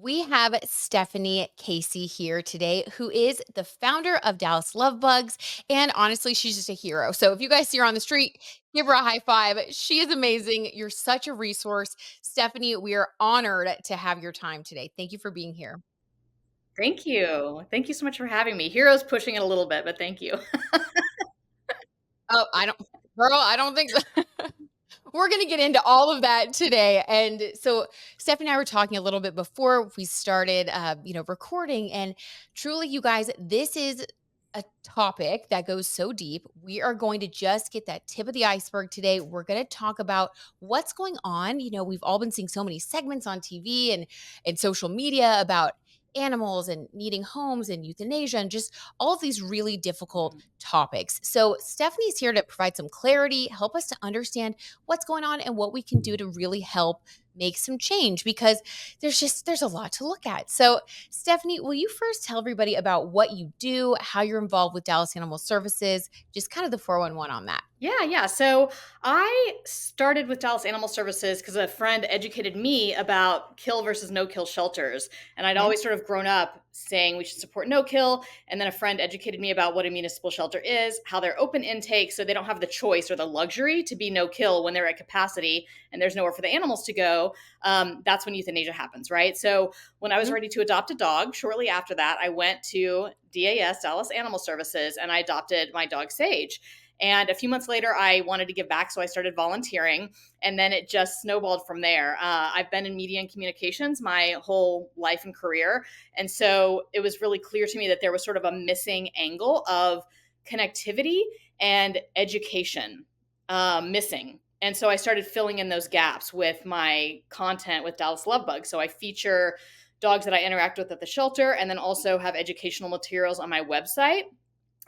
We have Stephanie Casey here today, who is the founder of Dallas Love Bugs. And honestly, she's just a hero. So if you guys see her on the street, give her a high five. She is amazing. You're such a resource. Stephanie, we are honored to have your time today. Thank you for being here. Thank you. Thank you so much for having me. Hero's pushing it a little bit, but thank you. Oh, girl, I don't think so. We're going to get into all of that today. And so Stephanie and I were talking a little bit before we started, recording. And truly, you guys, this is a topic that goes so deep. We are going to just get that tip of the iceberg today. We're going to talk about what's going on. We've all been seeing so many segments on TV and social media about animals and needing homes and euthanasia and just all of these really difficult Mhm. topics. So Stephanie's here to provide some clarity, help us to understand what's going on and what we can do to really help make some change because there's a lot to look at. So, Stephanie, will you first tell everybody about what you do, how you're involved with Dallas Animal Services, just kind of the 411 on that? Yeah. So I started with Dallas Animal Services because a friend educated me about kill versus no kill shelters. And I'd Okay. always sort of grown up saying we should support no kill. And then a friend educated me about what a municipal shelter is, how they're open intake. So they don't have the choice or the luxury to be no kill when they're at capacity and there's nowhere for the animals to go. That's when euthanasia happens, right? So when I was Mhm. ready to adopt a dog, shortly after that, I went to DAS, Dallas Animal Services, and I adopted my dog Sage. And a few months later, I wanted to give back, so I started volunteering, and then it just snowballed from there. I've been in media and communications my whole life and career, and so it was really clear to me that there was sort of a missing angle of connectivity and education missing. And so I started filling in those gaps with my content with Dallas Love Bug. So I feature dogs that I interact with at the shelter, and then also have educational materials on my website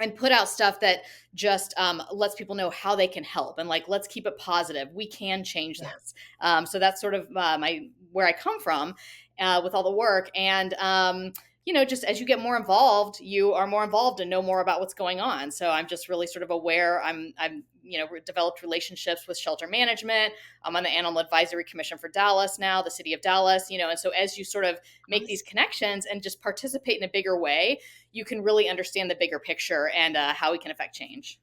and put out stuff that just lets people know how they can help and like let's keep it positive, we can change Yeah. this. So that's sort of my where I come from with all the work. And just as you get more involved, you are more involved and know more about what's going on. So I'm just really sort of aware. I'm developed relationships with shelter management. I'm on the Animal Advisory Commission for Dallas now, the city of Dallas. And so as you sort of make these connections and just participate in a bigger way, you can really understand the bigger picture and how we can affect change.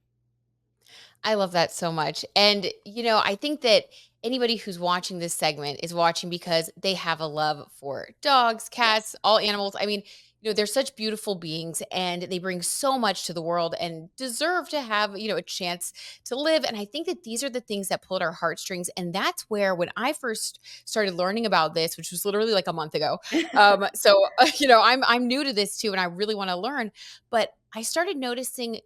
I love that so much. And, I think that anybody who's watching this segment is watching because they have a love for dogs, Yes. cats, all animals. I mean, they're such beautiful beings and they bring so much to the world and deserve to have, a chance to live. And I think that these are the things that pull at our heartstrings. And that's where, when I first started learning about this, which was literally like a month ago. I'm new to this too, and I really want to learn. But I started noticing,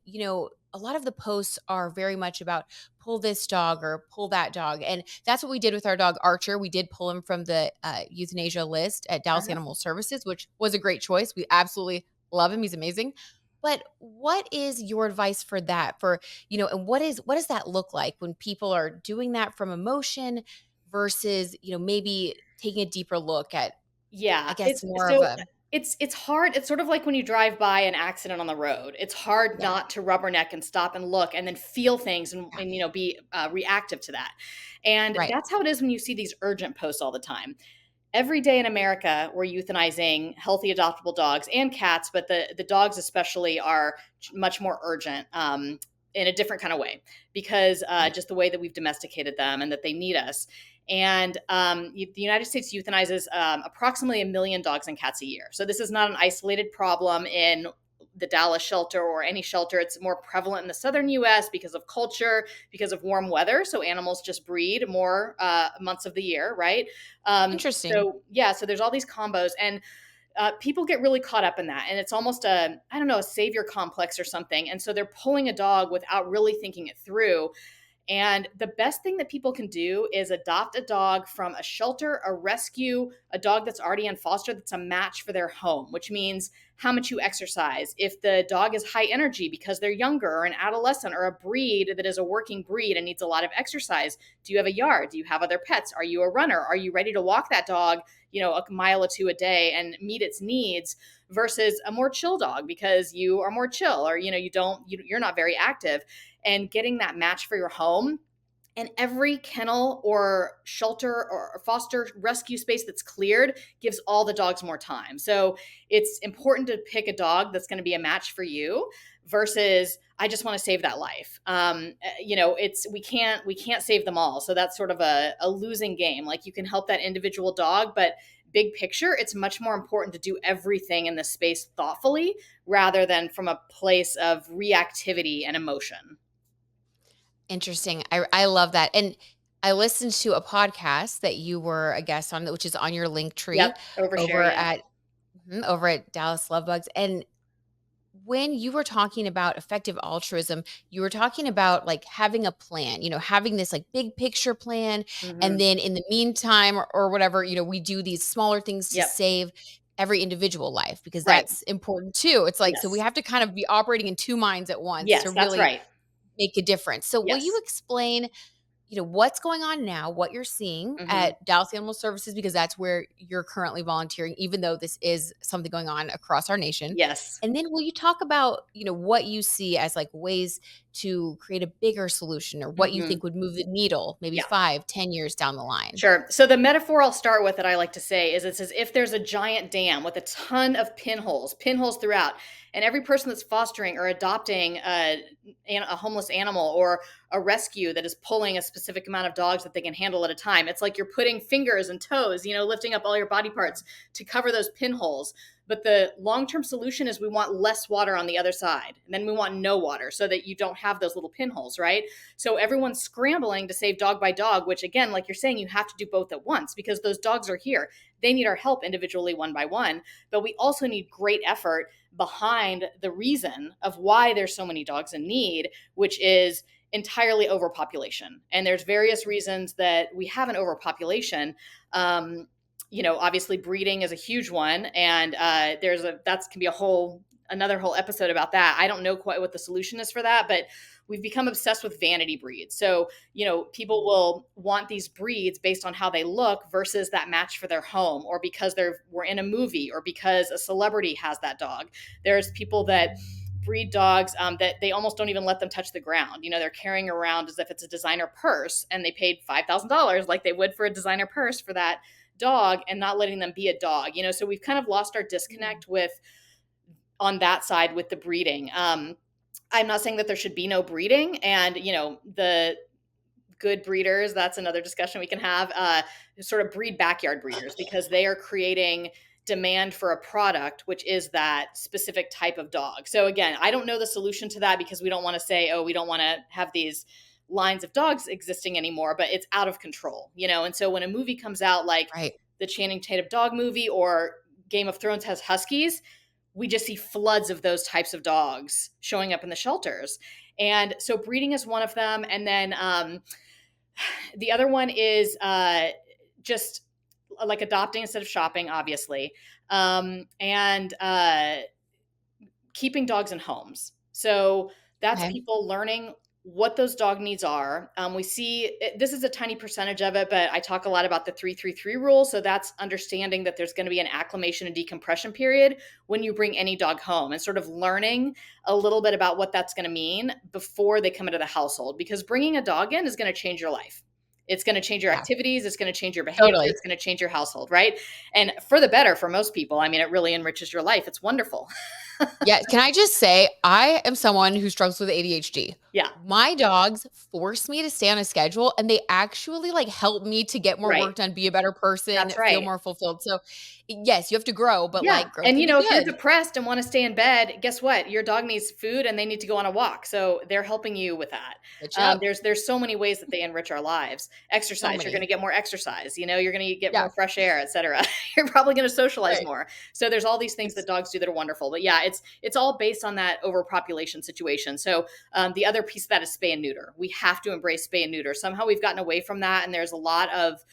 a lot of the posts are very much about pull this dog or pull that dog. And that's what we did with our dog Archer. We did pull him from the euthanasia list at Dallas Uh-huh. Animal Services, which was a great choice. We absolutely love him. He's amazing. But what is your advice for that? And what does that look like when people are doing that from emotion versus, maybe taking a deeper look at, I Yeah, guess, more of a, it's hard. It's sort of like when you drive by an accident on the road. It's hard yeah, not to rubberneck and stop and look and then feel things and, yeah, be reactive to that. And right. that's how it is when you see these urgent posts all the time. Every day in America, we're euthanizing healthy adoptable dogs and cats, but the dogs especially are much more urgent. In a different kind of way because Mhm. just the way that we've domesticated them and that they need us. And the United States euthanizes approximately 1 million dogs and cats a year. So this is not an isolated problem in the Dallas shelter or any shelter. It's more prevalent in the southern US because of culture, because of warm weather. So animals just breed more months of the year, right? Interesting. So there's all these combos. And people get really caught up in that. And it's almost I don't know, a savior complex or something. And so they're pulling a dog without really thinking it through. And the best thing that people can do is adopt a dog from a shelter, a rescue, a dog that's already in foster that's a match for their home, which means how much you exercise. If the dog is high energy because they're younger or an adolescent or a breed that is a working breed and needs a lot of exercise, do you have a yard? Do you have other pets? Are you a runner? Are you ready to walk that dog, a mile or two a day and meet its needs versus a more chill dog because you are more chill or, you're not very active and getting that match for your home And every kennel or shelter or foster rescue space that's cleared gives all the dogs more time. So it's important to pick a dog that's going to be a match for you versus I just want to save that life. It's we can't save them all. So that's sort of a losing game. Like you can help that individual dog, but big picture, it's much more important to do everything in the space thoughtfully rather than from a place of reactivity and emotion. Interesting. I love that. And I listened to a podcast that you were a guest on, which is on your link tree Yep, overshare, over yeah. at over at Dallas Lovebugs. And when you were talking about effective altruism, you were talking about like having a plan, having this like big picture plan. And Mhm. then in the meantime, or whatever, we do these smaller things to Yep. save every individual life because Right. that's important too. It's like, so we Yes. have to kind of be operating in two minds at once to Yes, that's really right. make a difference. So will you Yes. explain what's going on now, what you're seeing Mhm. at Dallas Animal Services, because that's where you're currently volunteering, even though this is something going on across our nation. Yes. And then will you talk about, what you see as like ways to create a bigger solution or what you Mhm. think would move the needle maybe Yeah. 5, 10 years down the line? Sure. So the metaphor I'll start with that I like to say is it's as if there's a giant dam with a ton of pinholes throughout, and every person that's fostering or adopting a homeless animal or a rescue that is pulling a specific amount of dogs that they can handle at a time. It's like you're putting fingers and toes, lifting up all your body parts to cover those pinholes. But the long term solution is we want less water on the other side, and then we want no water so that you don't have those little pinholes, right? So everyone's scrambling to save dog by dog, which again, like you're saying, you have to do both at once because those dogs are here. They need our help individually, one by one, but we also need great effort behind the reason of why there's so many dogs in need, which is entirely overpopulation. And there's various reasons that we have an overpopulation. Obviously breeding is a huge one, and that can be another whole episode about that. I don't know quite what the solution is for that, but we've become obsessed with vanity breeds. So, people will want these breeds based on how they look versus that match for their home or because we're in a movie or because a celebrity has that dog. There's people that breed dogs that they almost don't even let them touch the ground. They're carrying around as if it's a designer purse and they paid $5,000 like they would for a designer purse for that dog and not letting them be a dog. So we've kind of lost our Mm. disconnect with on that side with the breeding. I'm not saying that there should be no breeding, and the good breeders, that's another discussion we can have. Sort of breed backyard breeders because they are creating demand for a product which is that specific type of dog. So again, I don't know the solution to that because we don't want to say, oh, we don't want to have these lines of dogs existing anymore, but it's out of control. And so when a movie comes out like Right. the Channing Tatum dog movie or Game of Thrones has huskies, we just see floods of those types of dogs showing up in the shelters. And so breeding is one of them. And then the other one is just like adopting instead of shopping, obviously, and keeping dogs in homes. So that's Okay. people learning what those dog needs are. We see this is a tiny percentage of it, but I talk a lot about the 333 rule. So that's understanding that there's going to be an acclimation and decompression period when you bring any dog home and sort of learning a little bit about what that's going to mean before they come into the household, because bringing a dog in is going to change your life. It's going to change your Yeah. activities. It's going to change your behavior. Totally. It's going to change your household, right? And for the better for most people. I mean, it really enriches your life. It's wonderful. Yeah, can I just say, I am someone who struggles with ADHD. Yeah, My dogs force me to stay on a schedule, and they actually, like, help me to get more right. work done, be a better person, That's feel right. more fulfilled. So, yes, you have to grow, but, Yeah, like, growth and, can be if you're good. depressed and wanna stay in bed, guess what? Your dog needs food and they need to go on a walk, so they're helping you with that. Switch up. There's so many ways that they enrich our lives. So Exercise, you're gonna many. get more exercise, you're gonna get Yeah, more fresh air, etcetera. You're probably gonna socialize right. more. So there's all these things that It's dogs do that are wonderful, but yeah, it's all based on that overpopulation situation. So, the other piece of that is spay and neuter. We have to embrace spay and neuter. Somehow we've gotten away from that, and there's a lot of,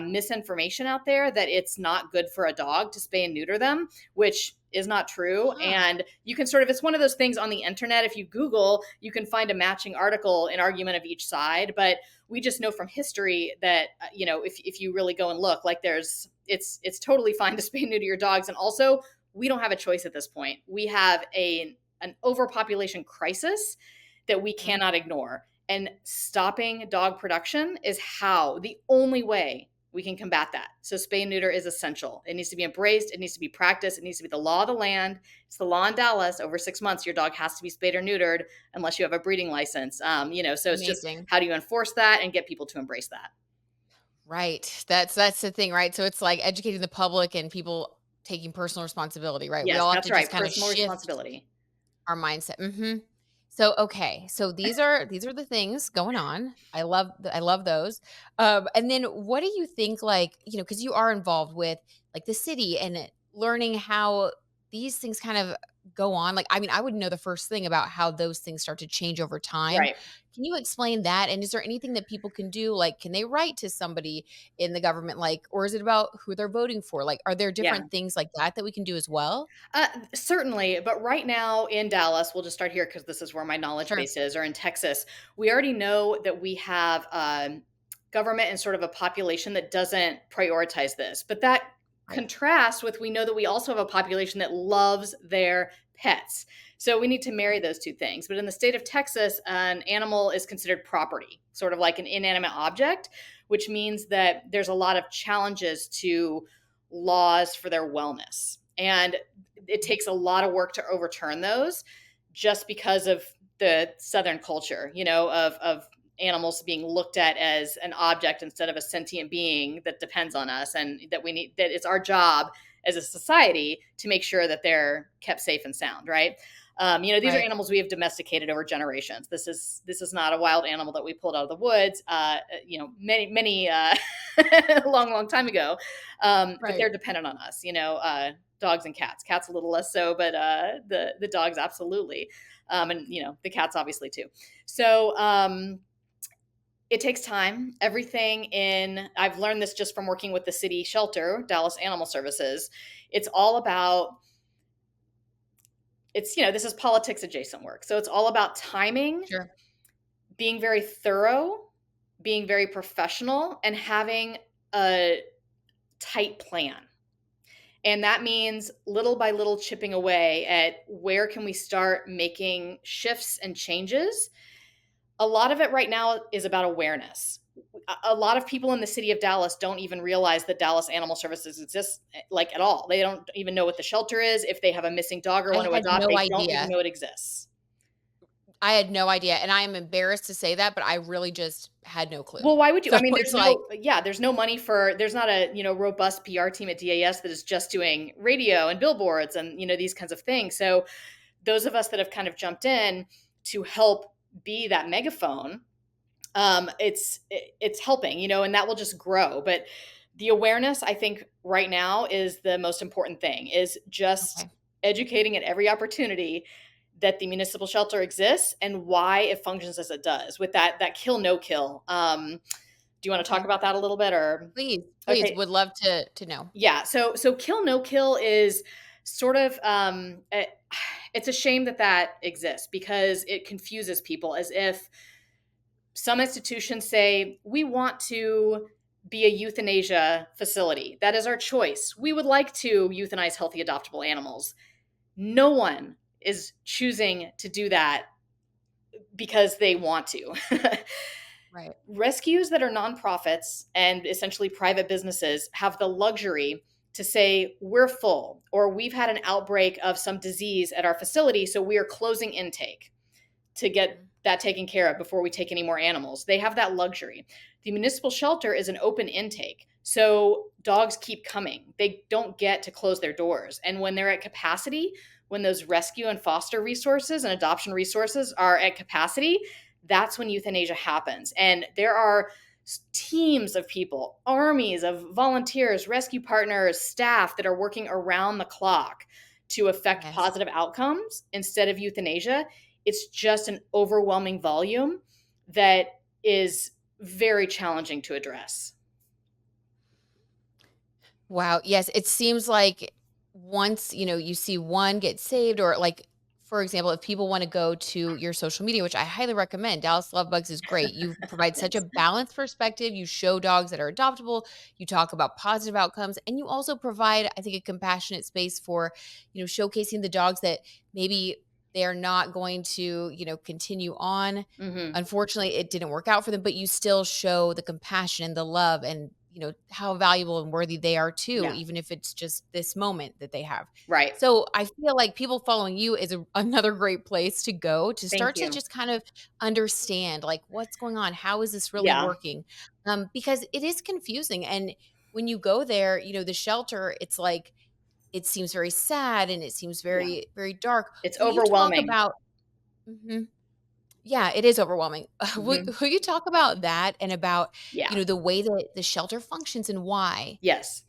misinformation out there that it's not good for a dog to spay and neuter them, which is not true. huh. And you can it's one of those things on the internet. If you Google, you can find a matching article, an argument of each side. But we just know from history that, if you really go and look, like it's totally fine to spay and neuter your dogs. And also, we don't have a choice at this point. We have an overpopulation crisis that we Mhm. cannot ignore. And stopping dog production is how the only way we can combat that. So spay and neuter is essential. It needs to be embraced. It needs to be practiced. It needs to be the law of the land. It's the law in Dallas. Over 6 months, your dog has to be spayed or neutered unless you have a breeding license. So it's just Amazing. how do you enforce that and get people to embrace that? Right. That's the thing, right? So it's like educating the public and people taking personal responsibility, right? We Yes, all have that's to just right. kind of Personal shift responsibility. our mindset. So, okay. So these are the things going on. I love those. And then what do you think, like, because you are involved with like the city and learning how these things kind of go on. Like, I mean, I wouldn't know the first thing about how those things start to change over time. Right. Can you explain that? And is there anything that people can do? Like, can they write to somebody in the government? Like, or is it about who they're voting for? Like, are there Yeah. different things like that that we can do as well? Certainly, but right now in Dallas, we'll just start here because this is where my knowledge Sure. base is, or in Texas, we already know that we have government and sort of a population that doesn't prioritize this. But that Right. contrasts with we know that we also have a population that loves their pets. So we need to marry Right. those two things. But in the state of Texas, an animal is considered property, sort of like an inanimate object, which means that there's a lot of challenges to laws for their wellness. And it takes a lot of work to overturn those just because of the Southern culture, of animals being looked at as an object instead of a sentient being that depends on us, and that it's our job as a society to make sure that they're kept safe and sound, right? These are Right. animals we have domesticated over generations. This is not a wild animal that we pulled out of the woods, many long, long time ago. But Right. they're dependent on us. Dogs and cats. Cats a little less so, but the dogs absolutely, and the cats obviously too. So it takes time. Everything in I've learned this just from working with the city shelter, Dallas Animal Services. It's all about this is politics adjacent work. So it's all about timing, Sure. being very thorough, being very professional, and having a tight plan. And that means little by little chipping away at where can we start making shifts and changes. A lot of it right now is about awareness. A lot of people in the city of Dallas don't even realize that Dallas Animal Services exists, like, at all. They don't even know what the shelter is. If they have a missing dog or I want to had adopt, no they don't even idea. know it exists. I had no idea, and I am embarrassed to say that, but I really just had no clue. Well, why would you? So I mean, it's like there's no money there's not a, robust PR team at DAS that is just doing radio and billboards and, these kinds of things. So those of us that have kind of jumped in to help be that megaphone, it's helping, and that will just grow. But the awareness, I think, right now is the most important thing, is just okay, educating at every opportunity that the municipal shelter exists and why it functions as it does with that kill no kill. Do you want to talk okay. about that a little bit, or? Please, Okay. would love to know. Yeah, so kill no kill is sort of it's a shame that exists because it confuses people, as if some institutions say we want to be a euthanasia facility. That is our choice. We would like to euthanize healthy adoptable animals. No one is choosing to do that because they want to. Right. Rescues that are nonprofits and essentially private businesses have the luxury to say, we're full, or we've had an outbreak of some disease at our facility, so we are closing intake to get Mhm. that taken care of before we take any more animals. They have that luxury. The municipal shelter is an open intake. So dogs keep coming. They don't get to close their doors. And when they're at capacity, when those rescue and foster resources and adoption resources are at capacity, that's when euthanasia happens. And there are teams of people, armies of volunteers, rescue partners, staff that are working around the clock to affect Yes. positive outcomes instead of euthanasia. It's just an overwhelming volume that is very challenging to address. Wow, yes, it seems like once, you see one get saved or like, for example, if people wanna go to your social media, which I highly recommend, Dallas Love Bugs is great. You provide such a Thanks. balanced perspective, you show dogs that are adoptable, you talk about positive outcomes, and you also provide, I think, a compassionate space for, showcasing the dogs that maybe they're not going to, continue on. Mhm. Unfortunately, it didn't work out for them, but you still show the compassion and the love and, how valuable and worthy they are too, Yeah. even if it's just this moment that they have. Right. So I feel like people following you is another great place to go to Thank start to you. just kind of understand like what's going on. How is this really Yeah. working? Because it is confusing. And when you go there, the shelter, it's like, it seems very sad and it seems Yeah. very, very dark. It's Will you talk overwhelming. about Mhm. Yeah, it is overwhelming. Will Mhm. will you talk about that and about, Yeah. the way that the shelter functions and why? Yes.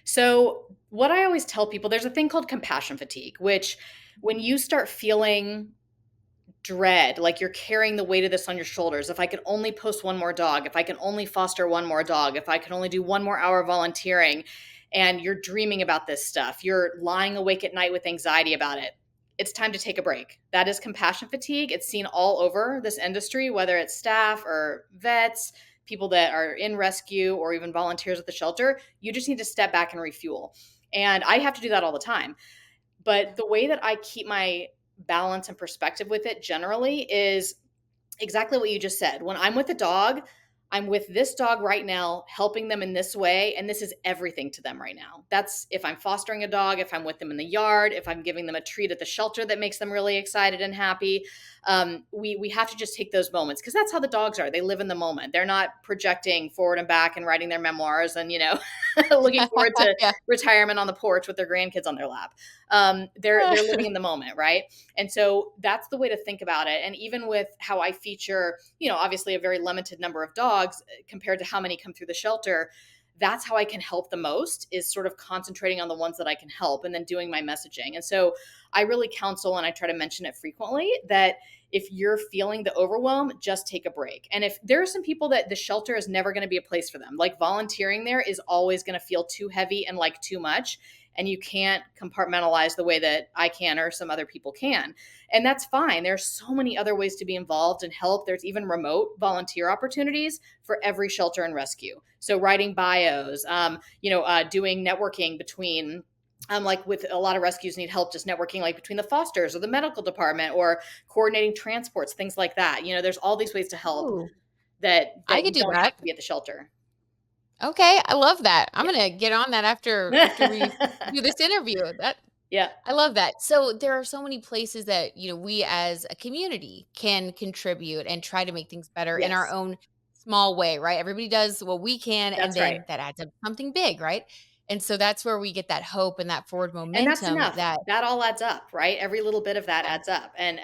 So, what I always tell people, there's a thing called compassion fatigue, which when you start feeling dread, like you're carrying the weight of this on your shoulders. If I could only post one more dog, if I can only foster one more dog, if I could only do one more hour volunteering, and you're dreaming about this stuff, you're lying awake at night with anxiety about it. It's time to take a break. That is compassion fatigue. It's seen all over this industry, whether it's staff or vets, people that are in rescue, or even volunteers at the shelter. You just need to step back and refuel. And I have to do that all the time. But the way that I keep my balance and perspective with it generally is exactly what you just said. When I'm with a dog, I'm with this dog right now, helping them in this way, and this is everything to them right now. That's if I'm fostering a dog, if I'm with them in the yard, if I'm giving them a treat at the shelter that makes them really excited and happy. We have to just take those moments because that's how the dogs are. They live in the moment. They're not projecting forward and back and writing their memoirs and looking forward to Yeah. retirement on the porch with their grandkids on their lap. They're living in the moment, right? And so that's the way to think about it. And even with how I feature, obviously a very limited number of dogs compared to how many come through the shelter, that's how I can help the most is sort of concentrating on the ones that I can help and then doing my messaging. And so I really counsel and I try to mention it frequently that if you're feeling the overwhelm, just take a break. And if there are some people that the shelter is never going to be a place for them, like volunteering there is always going to feel too heavy and like too much and you can't compartmentalize the way that I can or some other people can. And that's fine. There's so many other ways to be involved and help. There's even remote volunteer opportunities for every shelter and rescue. So writing bios, doing networking between like with a lot of rescues need help just networking like between the fosters or the medical department or coordinating transports, things like that. There's all these ways to help Ooh, that I could you do don't have that. to be at the shelter. Okay, I love that. I'm Yeah. gonna get on that after we do this interview. That Yeah. I love that. So there are so many places that, we as a community can contribute and try to make things better in our Yes. own small way, right? Everybody does what we can and That's right. then that adds up to something big, right? And so that's where we get that hope and that forward And that's momentum enough. that That all adds up, right? Every little bit of that yeah, adds up. And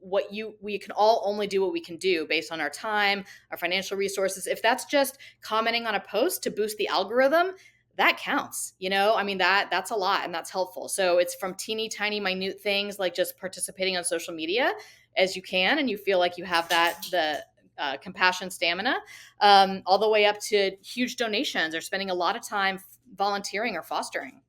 we can all only do what we can do based on our time, our financial resources. If that's just commenting on a post to boost the algorithm, that counts. I mean that's a lot and that's helpful. So it's from teeny tiny minute things like just participating on social media as you can and you feel like you have the compassion stamina, all the way up to huge donations or spending a lot of time volunteering or fostering.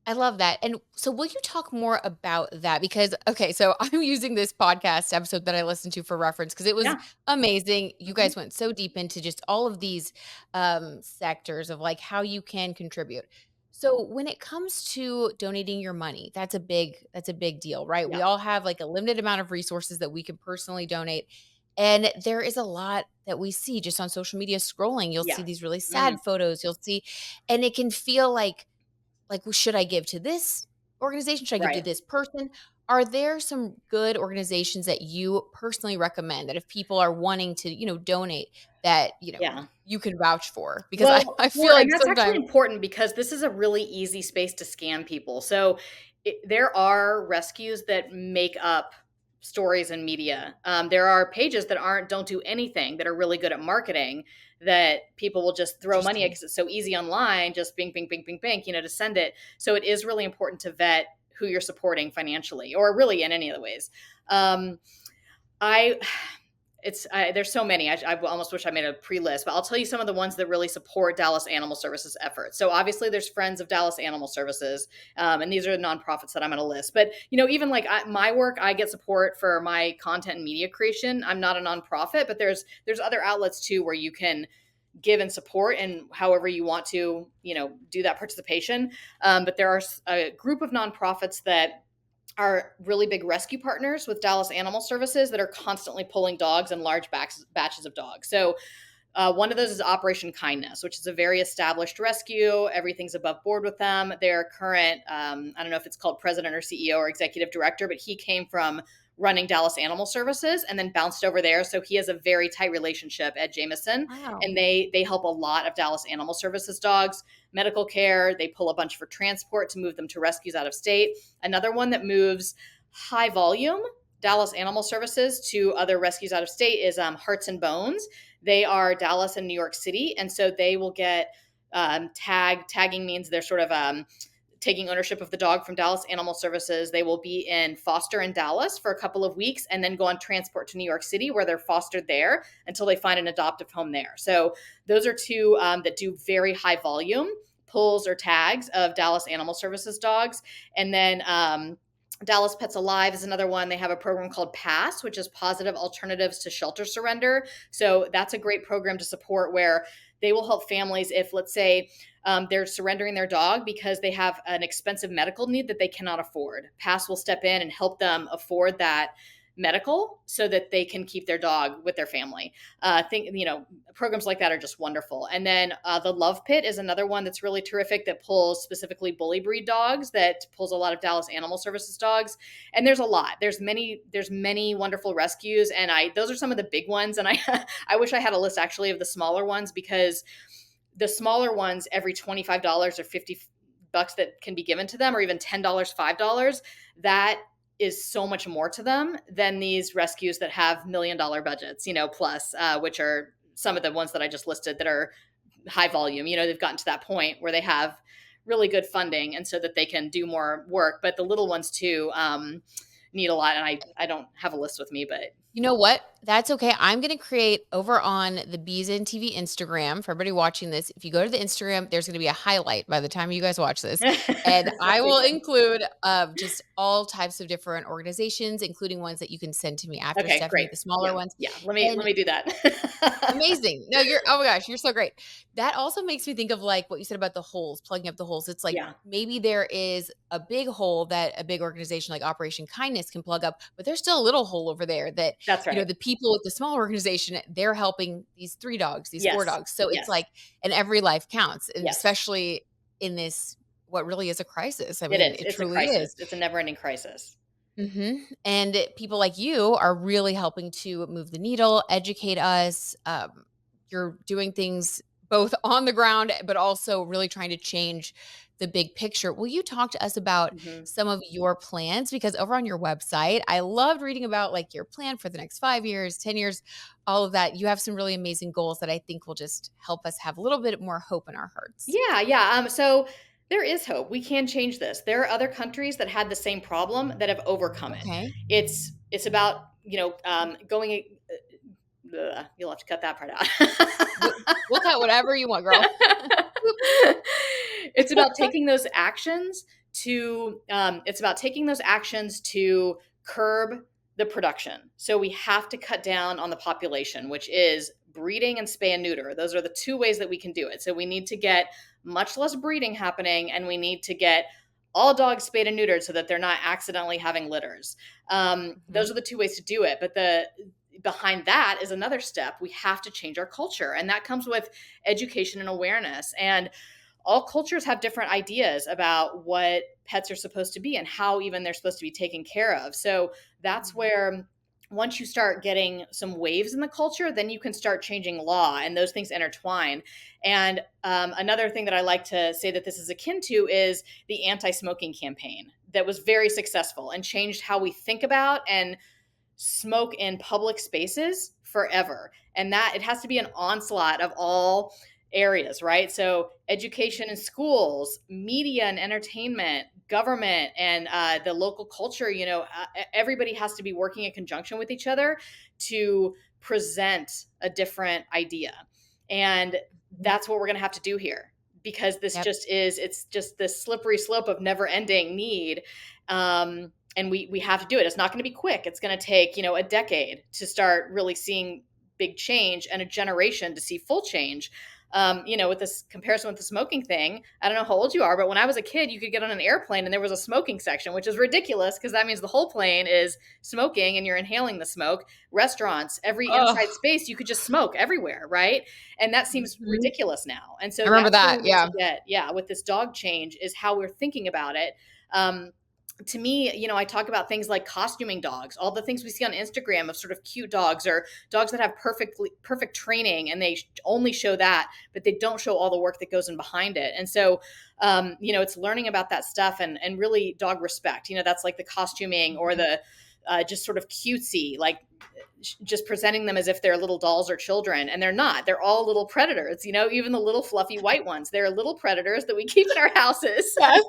I love that. And so will you talk more about that? Because, okay, so I'm using this podcast episode that I listened to for reference because it was Yeah. amazing. You Mhm. guys went so deep into just all of these sectors of like how you can contribute. So when it comes to donating your money, that's a big deal, right? Yeah. We all have like a limited amount of resources that we can personally donate. And there is a lot that we see just on social media scrolling. You'll see Yeah. these really Mhm. sad photos. You'll see, and it can feel like, well, should I give to this organization? Should I give to Right. this person? Are there some good organizations that you personally recommend that if people are wanting to, donate that, Yeah. you can vouch for? Because I, Well I feel well, like and that's actually sometimes important because this is a really easy space to scam people. So, there are rescues that make up stories and media. There are pages that don't do anything that are really good at marketing that people will just throw money at interesting. because it's so easy online, just bing, bing, bing, bing, bing, to send it. So it is really important to vet who you're supporting financially or really in any of the ways. Um, I there's so many. I almost wish I made a pre-list, but I'll tell you some of the ones that really support Dallas Animal Services efforts. So obviously, there's Friends of Dallas Animal Services, and these are the nonprofits that I'm going to list. But even like my work, I get support for my content and media creation. I'm not a nonprofit, but there's other outlets too where you can give and support and however you want to do that participation. But there are a group of nonprofits that are really big rescue partners with Dallas Animal Services that are constantly pulling dogs and large batches of dogs. So one of those is Operation Kindness, which is a very established rescue. Everything's above board with them. Their current, I don't know if it's called president or CEO or executive director, but he came from running Dallas Animal Services and then bounced over there. So he has a very tight relationship at Jameson, Wow. and they help a lot of Dallas Animal Services dogs, medical care. They pull a bunch for transport to move them to rescues out of state. Another one that moves high volume Dallas Animal Services to other rescues out of state is Hearts and Bones. They are Dallas and New York City, and so they will get tagging means they're sort of taking ownership of the dog from Dallas Animal Services. They will be in foster in Dallas for a couple of weeks and then go on transport to New York City where they're fostered there until they find an adoptive home there. So those are two that do very high volume pulls or tags of Dallas Animal Services dogs. And then Dallas Pets Alive is another one. They have a program called PASS, which is Positive Alternatives to Shelter Surrender. So that's a great program to support where they will help families if, let's say, they're surrendering their dog because they have an expensive medical need that they cannot afford. PASS will step in and help them afford that medical so that they can keep their dog with their family. Programs like that are just wonderful. And then the Love Pit is another one that's really terrific that pulls specifically bully breed dogs, that pulls a lot of Dallas Animal Services dogs. And there's a lot. There's many wonderful rescues, and those are some of the big ones. And I I wish I had a list actually of the smaller ones, because the smaller ones, every $25 or $50 that can be given to them, or even $10, $5, that is so much more to them than these rescues that have $1 million budgets, plus, which are some of the ones that I just listed that are high volume. They've gotten to that point where they have really good funding, and so that they can do more work. But the little ones too need a lot. And I don't have a list with me, but You know what? That's okay. I'm going to create over on the Bees in TV Instagram for everybody watching this. If you go to the Instagram, there's going to be a highlight by the time you guys watch this. And I okay, will good. include just all types of different organizations, including ones that you can send to me after, Okay, Stephanie, great. the smaller Yeah, ones. yeah. Let me do that. Amazing. No, you're oh my gosh, you're so great. That also makes me think of, like, what you said about the holes, plugging up the holes. It's like yeah, maybe there is a big hole that a big organization like Operation Kindness can plug up, but there's still a little hole over there that, that's right. the people with the small organization, they're helping these 3 dogs, these 4 Yes, dogs. So it's yes, like, and every life counts, and yes. especially in this what really is a crisis. I It mean, is. it It's a truly crisis. is. It's a never-ending crisis. And people like you are really helping to move the needle, educate us. You're doing things both on the ground, but also really trying to change the big picture. Will you talk to us about Mhm. some of your plans? Because over on your website, I loved reading about, like, your plan for the next 5 years, 10 years, all of that. You have some really amazing goals that I think will just help us have a little bit more hope in our hearts. Yeah, yeah. So there is hope. We can change this. There are other countries that had the same problem that have overcome it. Okay. It's about going. You'll have to cut that part We'll, out. we'll cut whatever you want, girl. It's about taking those actions to curb the production. So we have to cut down on the population, which is breeding and spay and neuter. Those are the two ways that we can do it. So we need to get much less breeding happening, and we need to get all dogs spayed and neutered so that they're not accidentally having litters. Mhm. Those are the two ways to do it. But the behind that is another step. We have to change our culture, and that comes with education and awareness. And all cultures have different ideas about what pets are supposed to be and how even they're supposed to be taken care of. So that's Mhm. where, once you start getting some waves in the culture, then you can start changing law, and those things intertwine. And another thing that I like to say that this is akin to is the anti-smoking campaign that was very successful and changed how we think about and smoke in public spaces forever. And that it has to be an onslaught of all areas, right? So education in schools, media and entertainment, government, and the local culture, everybody has to be working in conjunction with each other to present a different idea. And Mhm. that's what we're going to have to do here, because Yep. it's just this slippery slope of never ending need. And we have to do it. It's not going to be quick. It's going to take, a decade to start really seeing big change, and a generation to see full change. With this comparison with the smoking thing, I don't know how old you are, but when I was a kid, you could get on an airplane and there was a smoking section, which is ridiculous because that means the whole plane is smoking and you're inhaling the smoke. Restaurants, every inside Oh, space, you could just smoke everywhere, right? And that seems mhm. ridiculous now. And I so remember that's where that, we need yeah. to get, yeah, with this dog change is how we're thinking about it. Um, to me, I talk about things like costuming dogs, all the things we see on Instagram of sort of cute dogs or dogs that have perfect training, and they only show that, but they don't show all the work that goes in behind it. And so, it's learning about that stuff and really dog respect. That's like the costuming or Mhm. the just sort of cutesy, like just presenting them as if they're little dolls or children, and they're not. They're all little predators. Even the little fluffy white ones, they're little predators that we keep in our houses, Yes.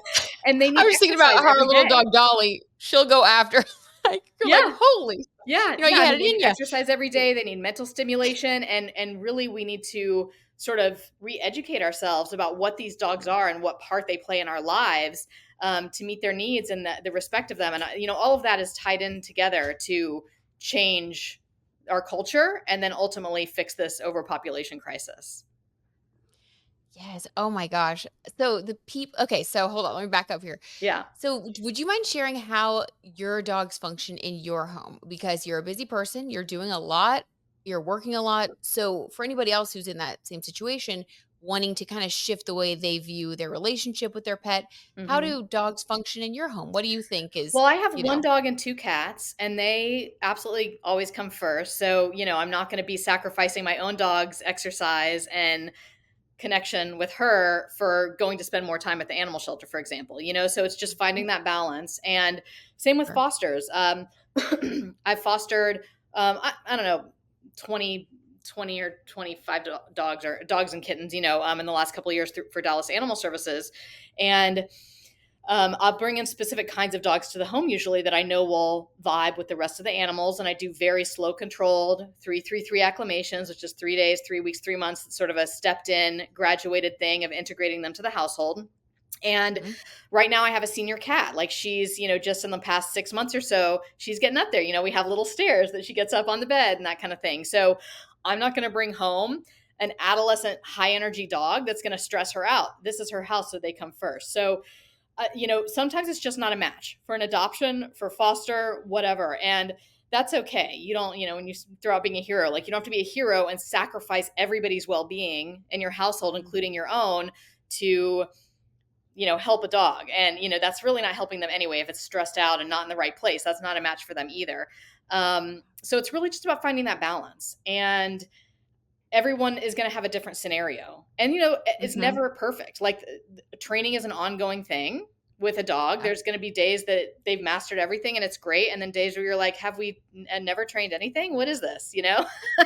and they I need was thinking about exercise how our every little day. dog Dolly, she'll go after you're like, Yeah. "Holy" Yeah, you yeah, had and they it need in ya. exercise every day, they need mental stimulation, and really we need to sort of re-educate ourselves about what these dogs are and what part they play in our lives, to meet their needs and the respect of them, and, all of that is tied in together to change our culture and then ultimately fix this overpopulation crisis. Yes, oh my gosh. So the okay, so hold on, let me back up here. Yeah. So would you mind sharing how your dogs function in your home? Because you're a busy person, you're doing a lot, you're working a lot. So for anybody else who's in that same situation, wanting to kind of shift the way they view their relationship with their pet, how Mhm. do dogs function in your home? What do you think is, Well, I have you 1 know dog and 2 cats, and they absolutely always come first, so, I'm not gonna be sacrificing my own dog's exercise and connection with her for going to spend more time at the animal shelter, for example, so it's just Mhm. finding that balance. And same with Sure. fosters. I've fostered, I don't know, 20 or 25 dogs or dogs and kittens, in the last couple of years for Dallas Animal Services. And I'll bring in specific kinds of dogs to the home usually that I know will vibe with the rest of the animals. And I do very slow controlled 3-3-3 acclimations, which is 3 days, 3 weeks, 3 months. It's sort of a stepped in, graduated thing of integrating them to the household. And Mhm. right now I have a senior cat. Like she's, just in the past 6 months or so, she's getting up there. We have little stairs that she gets up on the bed and that kind of thing. So I'm not going to bring home an adolescent high energy dog that's going to stress her out. This is her house, so they come first. So sometimes it's just not a match for an adoption, for foster, whatever. And that's okay. You don't, when you throw out being a hero, like you don't have to be a hero and sacrifice everybody's well being in your household, Mhm. including your own, to, help a dog. And, that's really not helping them anyway. If it's stressed out and not in the right place, that's not a match for them either. So it's really just about finding that balance. And everyone is going to have a different scenario. And, it's Mhm. never perfect. Like training is an ongoing thing with a dog. Yeah. There's going to be days that they've mastered everything and it's great. And then days where you're like, have we never trained anything? What is this?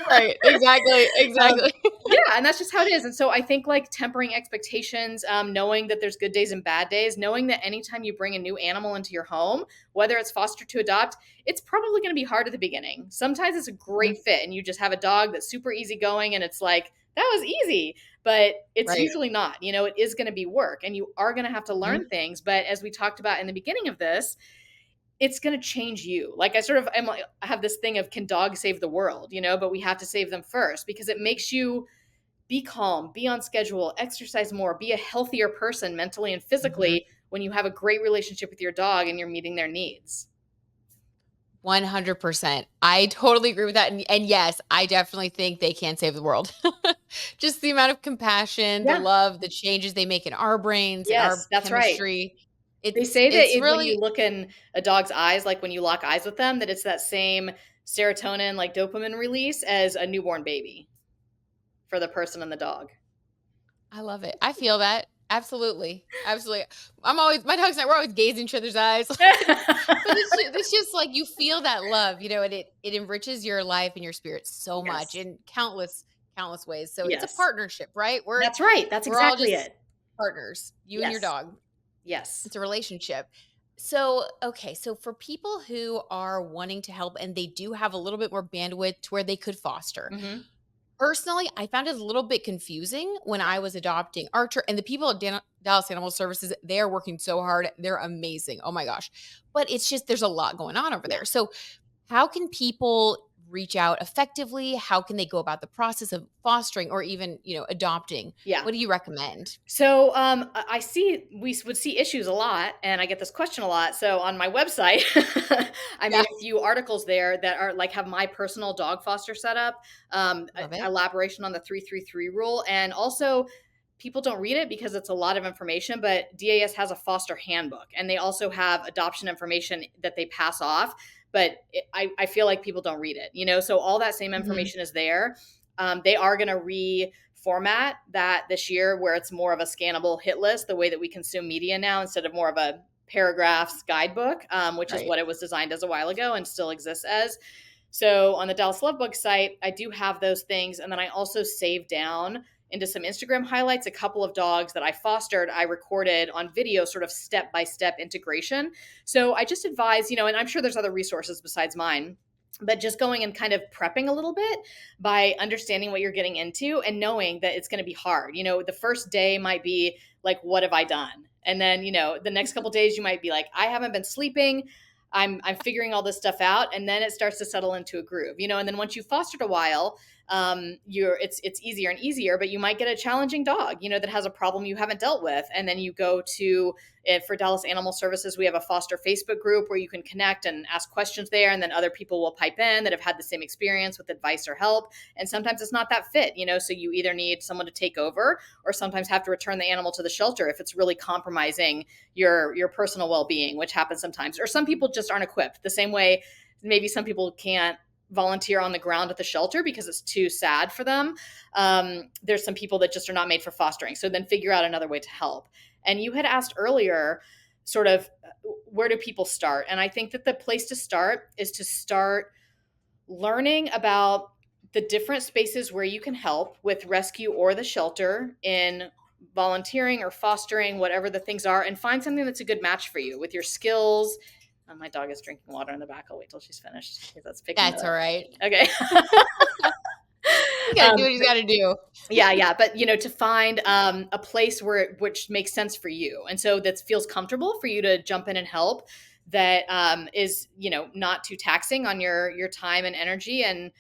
Right. Exactly. Um, Exactly. yeah, and that's just how it is. And so I think like tempering expectations, knowing that there's good days and bad days, knowing that anytime you bring a new animal into your home, whether it's foster to adopt, it's probably going to be hard at the beginning. Sometimes it's a great Mhm. fit and you just have a dog that's super easygoing and it's like, that was easy, but it's Right. usually not. It is going to be work and you are going to have to learn Mhm. things. But as we talked about in the beginning of this, it's going to change you. Like I sort of am like, I have this thing of can dogs save the world, but we have to save them first because it makes you be calm, be on schedule, exercise more, be a healthier person mentally and Mhm. physically when you have a great relationship with your dog and you're meeting their needs. 100%. I totally agree with that, and yes, I definitely think they can save the world. Just the amount of compassion, the Yeah. love, the changes they make in our brains and Yes, our that's right. chemistry. They It's say that it's when you really look in a dog's eyes, like when you lock eyes with them, that it's that same serotonin, like dopamine release as a newborn baby for the person and the dog. I love it. I feel that. Absolutely. Absolutely. My dog's not we're always gazing each other's eyes, like, but it's just like you feel that love, and it enriches your life and your spirit so much Yes. in countless ways. So it's a Yes. partnership, right? We're That's right. That's we're all exactly just it. partners, you and your Yes. dog. Yes. It's a relationship. So, okay, so for people who are wanting to help and they do have a little bit more bandwidth to where they could foster. Mhm. Personally, I found it a little bit confusing when Yeah. I was adopting Archer, and the people at Dallas Animal Services, they are working so hard. They're amazing. Oh my gosh. But it's just there's a lot going on over Yeah. there. So, how can people reach out effectively? How can they go about the process of fostering or even, adopting? Yeah. What do you recommend? So I see would see issues a lot, and I get this question a lot. So on my website, I Yeah, made a few articles there that are like have my personal dog foster setup, love it. elaboration on the 333 rule, and also people don't read it because it's a lot of information. But DAS has a foster handbook, and they also have adoption information that they pass off. But I feel like people don't read it, So all that same Mhm. information is there. They are going to reformat that this year where it's more of a scannable hit list, the way that we consume media now, instead of more of a paragraphs guidebook, which is Right. what it was designed as a while ago and still exists as. So on the Dallas Love Bug site, I do have those things. And then I also save down into some Instagram highlights a couple of dogs that I fostered, I recorded on video, sort of step by step integration. So I just advise, and I'm sure there's other resources besides mine, but just going and kind of prepping a little bit by understanding what you're getting into and knowing that it's going to be hard. The first day might be like, what have I done? And then, the next couple days you might be like, I haven't been sleeping. I'm figuring all this stuff out, and then it starts to settle into a groove, and then once you've fostered a while, it's easier and easier, but you might get a challenging dog, that has a problem you haven't dealt with, and then you go to for Dallas Animal Services, we have a foster Facebook group where you can connect and ask questions there, and then other people will pipe in that have had the same experience with advice or help. And sometimes it's not that fit, so you either need someone to take over, or sometimes have to return the animal to the shelter if it's really compromising your personal well-being, which happens sometimes. Or some people just aren't equipped. The same way maybe some people can't volunteer on the ground at the shelter because it's too sad for them. There's some people that just are not made for fostering. So then figure out another way to help. And you had asked earlier, sort of, where do people start? And I think that the place to start is to start learning about the different spaces where you can help with rescue or the shelter in volunteering or fostering, whatever the things are, and find something that's a good match for you with your skills. My dog is drinking water in the back. I'll wait till she's finished because that's picking it That's all up. right. Okay. He's gotta do what he's gotta do. Yeah, yeah, but to find a place which makes sense for you, and so that feels comfortable for you to jump in and help. That is not too taxing on your time and energy, and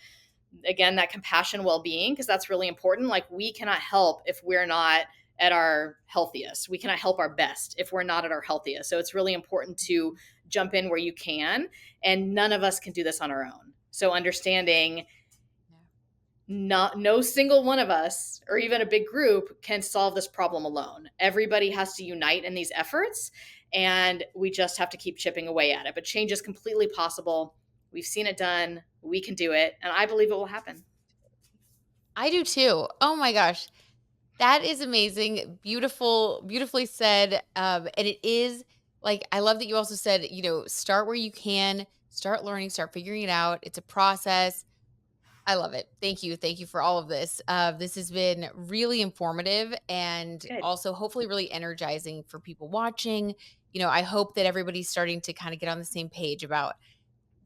again that compassion, well-being, because that's really important. Like, we cannot help if we're not at our healthiest. We cannot help our best if we're not at our healthiest. So it's really important to jump in where you can, and none of us can do this on our own. So understanding Yeah. no single one of us or even a big group can solve this problem alone. Everybody has to unite in these efforts, and we just have to keep chipping away at it. But change is completely possible. We've seen it done. We can do it, and I believe it will happen. I do too. Oh my gosh. That is amazing. Beautiful, beautifully said. And it is like, I love that you also said, start where you can, start learning, start figuring it out. It's a process. I love it. Thank you. Thank you for all of this. This has been really informative and Good. also hopefully really energizing for people watching. I hope that everybody's starting to kind of get on the same page about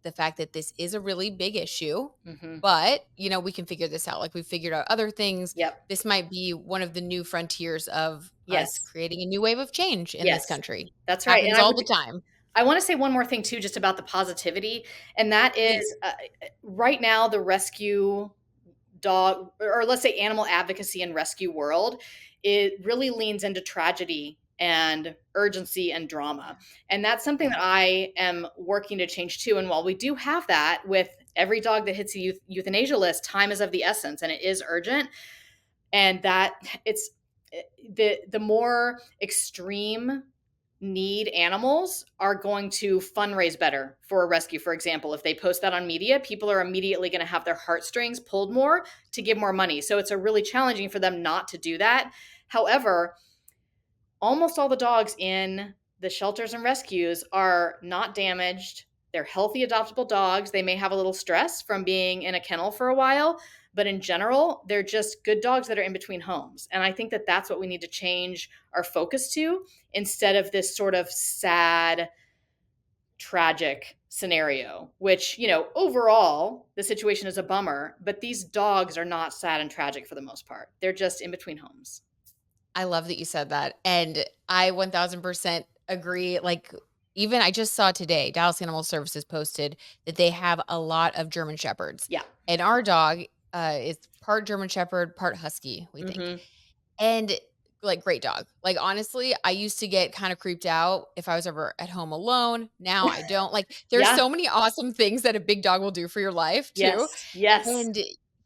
the fact that this is a really big issue, Hmm. but, we can figure this out. Like we figured out other things. Yep. This might be one of the new frontiers of us Yes. creating a new wave of change in this Yes. country. That's right. And Happens all the time. I want to say one more thing too, just about the positivity, and that is Please. right now the rescue dog, or let's say animal advocacy and rescue world, it really leans into tragedy and urgency and drama. And that's something Yeah. that I am working to change too. And while we do have that with every dog that hits the euthanasia list, time is of the essence and it is urgent. And that it's the more extreme need animals are going to fundraise better for a rescue. For example, if they post that on media, people are immediately going to have their heartstrings pulled more to give more money. So it's a really challenging for them not to do that. However, almost all the dogs in the shelters and rescues are not damaged. They're healthy, adoptable dogs. They may have a little stress from being in a kennel for a while, but in general, they're just good dogs that are in between homes. And I think that that's what we need to change our focus to, instead of this sort of sad, tragic scenario, which, overall, the situation is a bummer, but these dogs are not sad and tragic for the most part. They're just in between homes. I love that you said that. And I 1000% agree. Like, even I just saw today, Dallas Animal Services posted that they have a lot of German Shepherds, Yeah. and our dog, is part German Shepherd, part Husky, we think. Mhm. And, like, great dog. Like, honestly, I used to get kinda creeped out if I was ever at home alone. Now I don't. Like, there's Yeah. so many awesome things that a big dog will do for your life too, Yes. Yes. and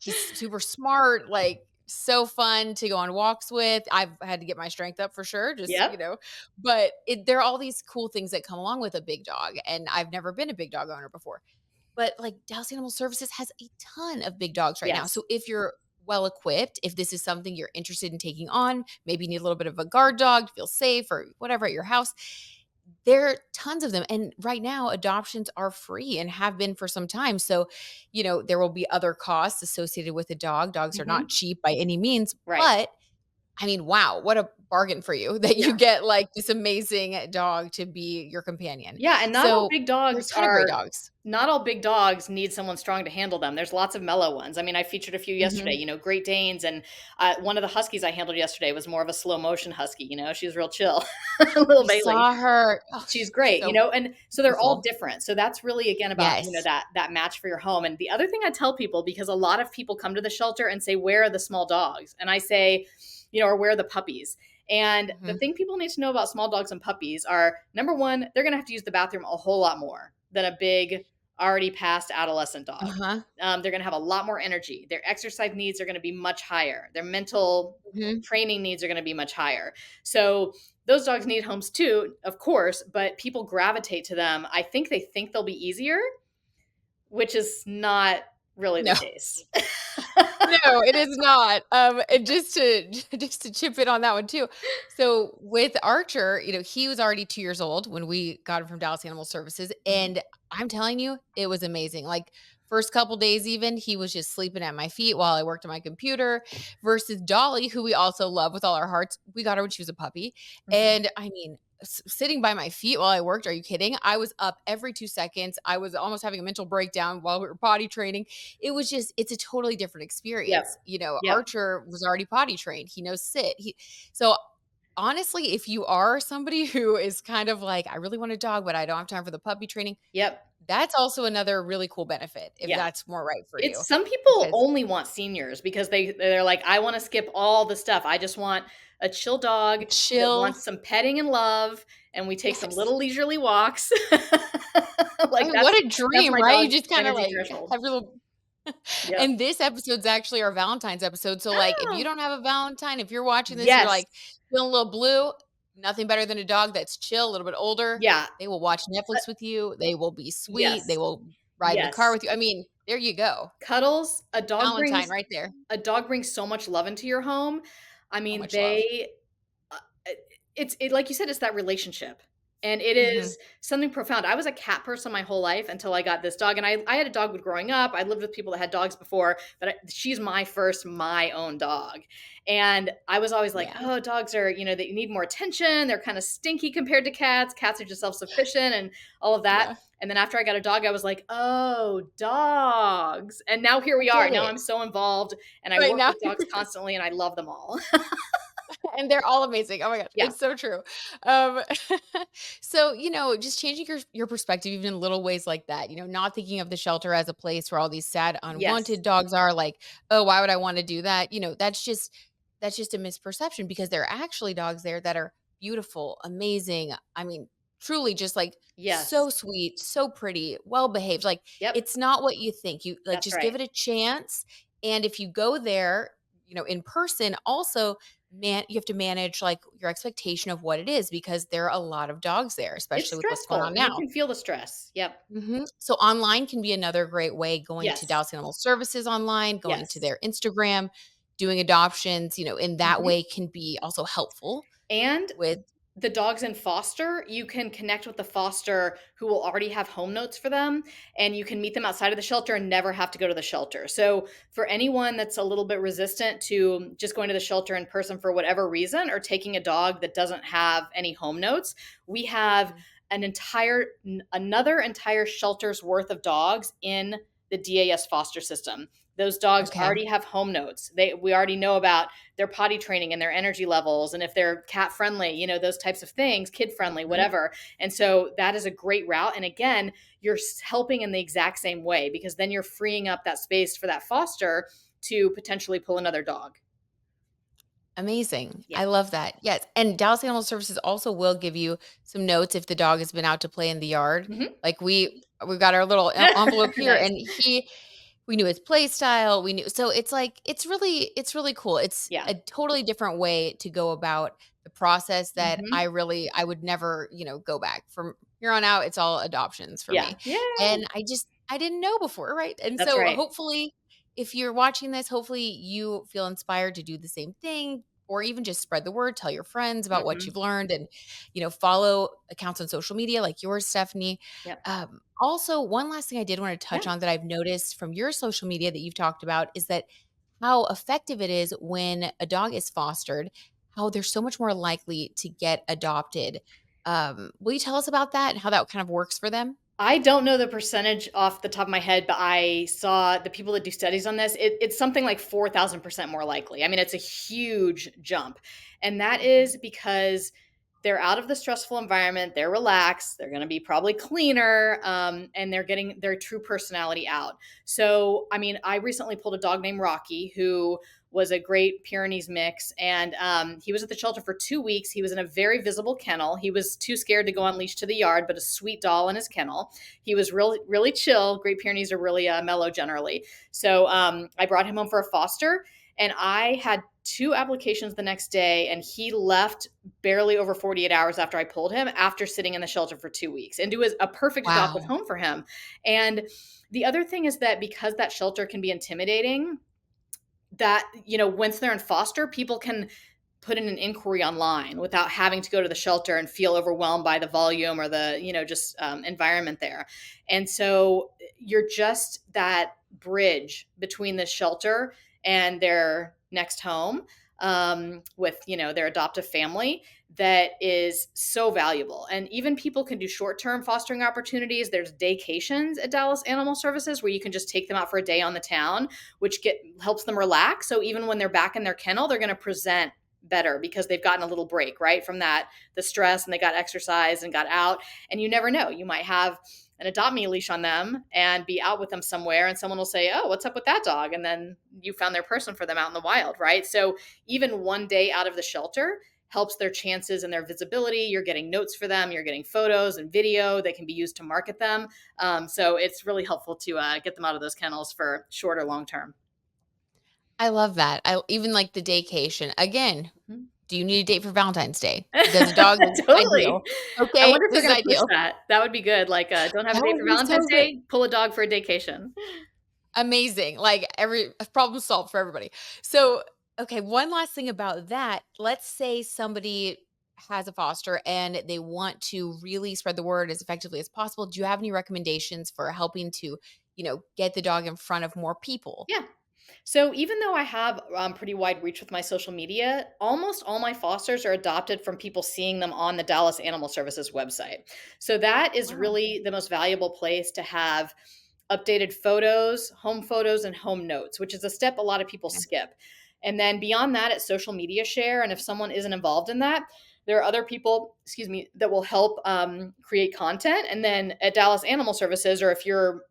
he's super smart, like, so fun to go on walks with. I've had to get my strength up for sure, just, Yep. but there are all these cool things that come along with a big dog, and I've never been a big dog owner before. But, like, Dallas Animal Services has a ton of big dogs right now. Yes. So if you're well equipped, if this is something you're interested in taking on, maybe you need a little bit of a guard dog to feel safe or whatever at your house, there are tons of them. And right now, adoptions are free and have been for some time. So, there will be other costs associated with a dog. Dogs are not Mhm. cheap by any means, Right. but I mean, wow, what a bargain for you that you Yeah. get like this amazing dog to be your companion. Yeah, and So, there are a ton of great dogs. not all big dogs need someone strong to handle them. There's lots of mellow ones. I mean, I featured a few yesterday, Mhm. Great Danes, and one of the huskies I handled yesterday was more of a slow motion husky. She was real chill, little I Bailey. saw her. Oh, She's she's great, so and so they're all beautiful. different. So that's really again about, Yes. that match for your home. And the other thing I tell people, because a lot of people come to the shelter and say, "Where are the small dogs?" And I say, or "Where are the puppies?" And the Mhm. thing people need to know about small dogs and puppies are, number one, they're going to have to use the bathroom a whole lot more than a big, already past adolescent dog. Uh-huh. They're going to have a lot more energy. Their exercise needs are going to be much higher. Their mental Mhm. training needs are going to be much higher. So those dogs need homes too, of course, but people gravitate to them. I think they'll be easier, which is not really the No. case. No, it is not. And just to just to chip in on that one too. So with Archer, he was already 2 years old when we got him from Dallas Animal Services, Mhm. and I'm telling you, it was amazing. Like, first couple days even, he was just sleeping at my feet while I worked on my computer versus Dolly, who we also love with all our hearts. We got her when she was a puppy, Mhm. and I mean, sitting by my feet while I worked, are you kidding? I was up every 2 seconds. I was almost having a mental breakdown while we were potty training. It's a totally different Yep. experience. Yep. Archer was already potty trained. He knows sit. So honestly, if you are somebody who is kind of like, I really want a dog, but I don't have time for the puppy training, Yep. that's also another really cool benefit if Yeah. that's more right for you. It's some people Because only want seniors because they're like, "I wanna skip all the stuff. I just want a chill dog that chill. wants some petting and love, and we take some Yes. little leisurely walks." I Like, mean, what that's a that's dream, my right? You dog's just kind of energy like threshold. have your little. Yep. And this episode's actually our Valentine's episode. So, like, if you Oh, don't have a Valentine, if you're watching this, you're yes. like feeling a little blue, nothing better than a dog that's chill, a little bit older. Yeah. They will watch Uh, Netflix with you. They will be sweet. They yes. will ride in the car Yes. with you. I mean, there you go. Cuddles, Valentine right there. a dog brings so much love into your home. I So mean, much love. they like you said, it's that relationship. And it Mhm. is something profound. I was a cat person my whole life until I got this dog, and I had a dog when growing up. I lived with people that had dogs before, but she's my own dog. And I was always like, Yeah. "Oh, dogs are, they need more attention. They're kind of stinky compared to cats. Cats are just self-sufficient and all of that." Yeah. And then after I got a dog, I was like, "Oh, dogs." And now here I we are. get Now it. I'm so involved and I Right work now. with dogs constantly and I love them all. And they're all amazing. Oh my gosh, Yeah. it's so true. Um, so, just changing your perspective even in little ways like that, not thinking of the shelter as a place where all these sad, Yes. unwanted dogs are like, oh, why would I want to do that? That's just a misperception because there are actually dogs there that are beautiful, amazing. I mean, truly just like Yes. so sweet, so pretty, well behaved. Like, Yep. it's not what you think. You like That's just give right. it a chance. And if you go there, in person, also you have to manage like your expectation of what it is because there are a lot of dogs there, It's especially with what's going on stressful. You now. can feel the stress. Yep. So online can be another great way, going to Yes. Dallas Animal Services online, going to Yes. their Instagram, doing adoptions, in that Mhm. way can be also helpful And with. the dogs in foster, you can connect with the foster who will already have home notes for them, and you can meet them outside of the shelter and never have to go to the shelter. So, for anyone that's a little bit resistant to just going to the shelter in person for whatever reason, or taking a dog that doesn't have any home notes, we have Mhm. another entire shelter's worth of dogs in the DAS foster system. Those dogs Okay. already have home notes. We already know about their potty training and their energy levels, and if they're cat friendly, those types of things, kid friendly, Mhm. whatever. And so that is a great route. And again, you're helping in the exact same way, because then you're freeing up that space for that foster to potentially pull another dog. Amazing. Yeah. I love that. Yes, and Dallas Animal Services also will give you some notes if the dog has been out to play in the yard. Hmm. Like, we got our little envelope here, Nice. and we knew his play style, we knew, so it's like, it's really cool. It's Yeah. a totally different way to go about the process that Hmm. I would never, go back. From here on out, it's all adoptions for Yeah. me, Yay. and I didn't know before, right? And That's so right. hopefully, if you're watching this, hopefully you feel inspired to do the same thing, or even just spread the word, tell your friends about what Hmm. you've learned, and, follow accounts on social media like yours, Stephanie. Yep. Also, one last thing I did want to touch Yeah. on that I've noticed from your social media that you've talked about is that how effective it is when a dog is fostered, how they're so much more likely to get adopted. Will you tell us about that and how that kind of works for them? I don't know the percentage off the top of my head, but I saw the people that do studies on this. It's something like 4,000% more likely. I mean, it's a huge jump. And that Mhm. is because they're out of the stressful environment, they're relaxed, they're going to be probably cleaner, and they're getting their true personality out. So, I mean, I recently pulled a dog named Rocky, who was a great Pyrenees mix, and he was at the shelter for 2 weeks. He was in a very visible kennel. He was too scared to go unleashed to the yard, but a sweet doll in his kennel. He was really, really chill. Great Pyrenees are really mellow generally. So I brought him home for a foster, and I had two applications the next day, and he left barely over 48 hours after I pulled him, after sitting in the shelter for 2 weeks, and it was a perfect adoptive Wow. home for him. And the other thing is that because that shelter can be intimidating, that once they're in foster, people can put in an inquiry online without having to go to the shelter and feel overwhelmed by the volume or the just environment there. And so you're just that bridge between the shelter and their next home, with their adoptive family, that is so valuable. And even people can do short-term fostering opportunities. There's daycations at Dallas Animal Services where you can just take them out for a day on the town, which helps them relax. So even when they're back in their kennel, they're going to present better because they've gotten a little break, right, from the stress, and they got exercise and got out. And you never know, you might have an adopt me leash on them and be out with them somewhere, and someone will say, oh, what's up with that dog? And then you found their person for them out in the wild, right? So even one day out of the shelter helps their chances and their visibility. You're getting notes for them, you're getting photos and video that can be used to market them. So it's really helpful to get them out of those kennels for short or long term. I love that. I even like the daycation. Again, Mhm. do you need a date for Valentine's Day? Because a dog is Totally. ideal. I Okay, wonder if they're this is gonna push ideal. that. That would be good, like, don't have a That date would for be Valentine's so good. Day, pull a dog for a daycation. Amazing. Like, every problem solved for everybody. So, okay, one last thing about that. Let's say somebody has a foster and they want to really spread the word as effectively as possible. Do you have any recommendations for helping to, get the dog in front of more people? Yeah. So even though I have pretty wide reach with my social media, almost all my fosters are adopted from people seeing them on the Dallas Animal Services website. So that is Wow. really the most valuable place to have updated photos, and home notes, which is a step a lot of people Okay. skip. And then beyond that, it's social media share. And if someone isn't involved in that, there are other people, excuse me, that will help create content. And then at Dallas Animal Services, or if you're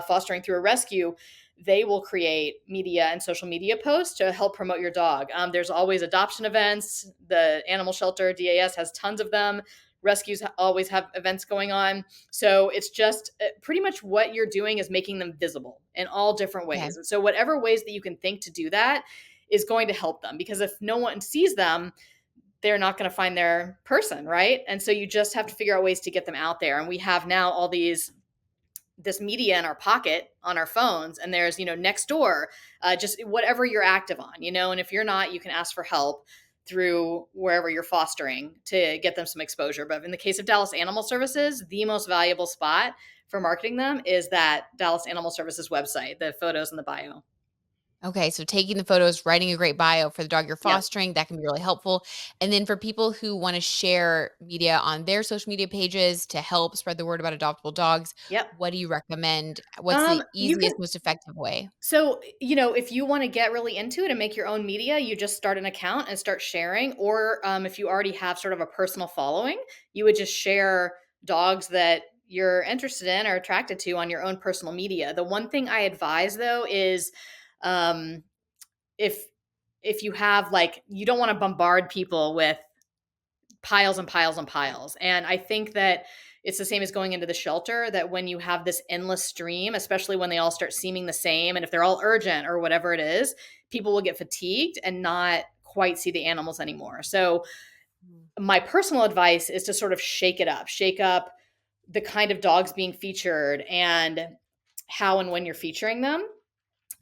fostering through a rescue, they will create media and social media posts to help promote your dog. There's always adoption events. The animal shelter, DAS, has tons of them. Rescues always have events going on. So it's just pretty much what you're doing is making them visible in all different Okay. ways. And so, whatever ways that you can think to do that is going to help them, because if no one sees them, they're not going to find their person, right? And so you just have to figure out ways to get them out there. And we have now all this media in our pocket on our phones, and there's next door, just whatever you're active on, and if you're not, you can ask for help through wherever you're fostering to get them some exposure. But in the case of Dallas Animal Services, the most valuable spot for marketing them is that Dallas Animal Services website, the photos and the bio. Okay, so taking the photos, writing a great bio for the dog you're Yep. fostering, that can be really helpful. And then for people who want to share media on their social media pages to help spread the word about adoptable dogs, Yep. what do you recommend? What's the You can easiest, most effective way? So, if you wanna get really into it and make your own media, you just start an account and start sharing, or, if you already have sort of a personal following, you would just share dogs that you're interested in or attracted to on your own personal media. The one thing I advise, though, is, um, if you have, like, you don't wanna bombard people with piles and piles and piles. And I think that it's the same as going into the shelter, that when you have this endless stream, especially when they all start seeming the same, and if they're all urgent or whatever it is, people will get fatigued and not quite see the animals anymore. So, Mm. my personal advice is to sort of shake up the kind of dogs being featured and how and when you're featuring them,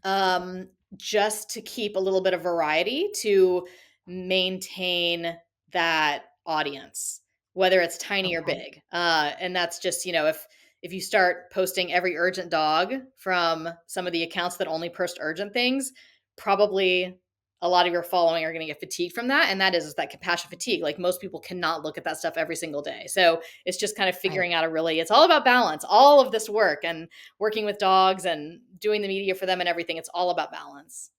um, just to keep a little bit of variety to maintain that audience, whether it's tiny or Okay. big. And that's just, if you start posting every urgent dog from some of the accounts that only post urgent things, probably a lot of your following are going to get fatigued from that. And that is that compassion fatigue. Like, most people cannot look at that stuff every single day. So it's just kind of Right. figuring out it's all about balance, all of this work and working with dogs and doing the media for them and everything. It's all about balance.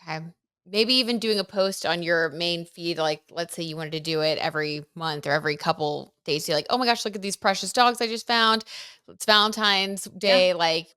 Okay. Maybe even doing a post on your main feed, like let's say you wanted to do it every month or every couple days. You're like, oh my gosh, look at these precious dogs I just found. It's Valentine's Yeah. Day, like,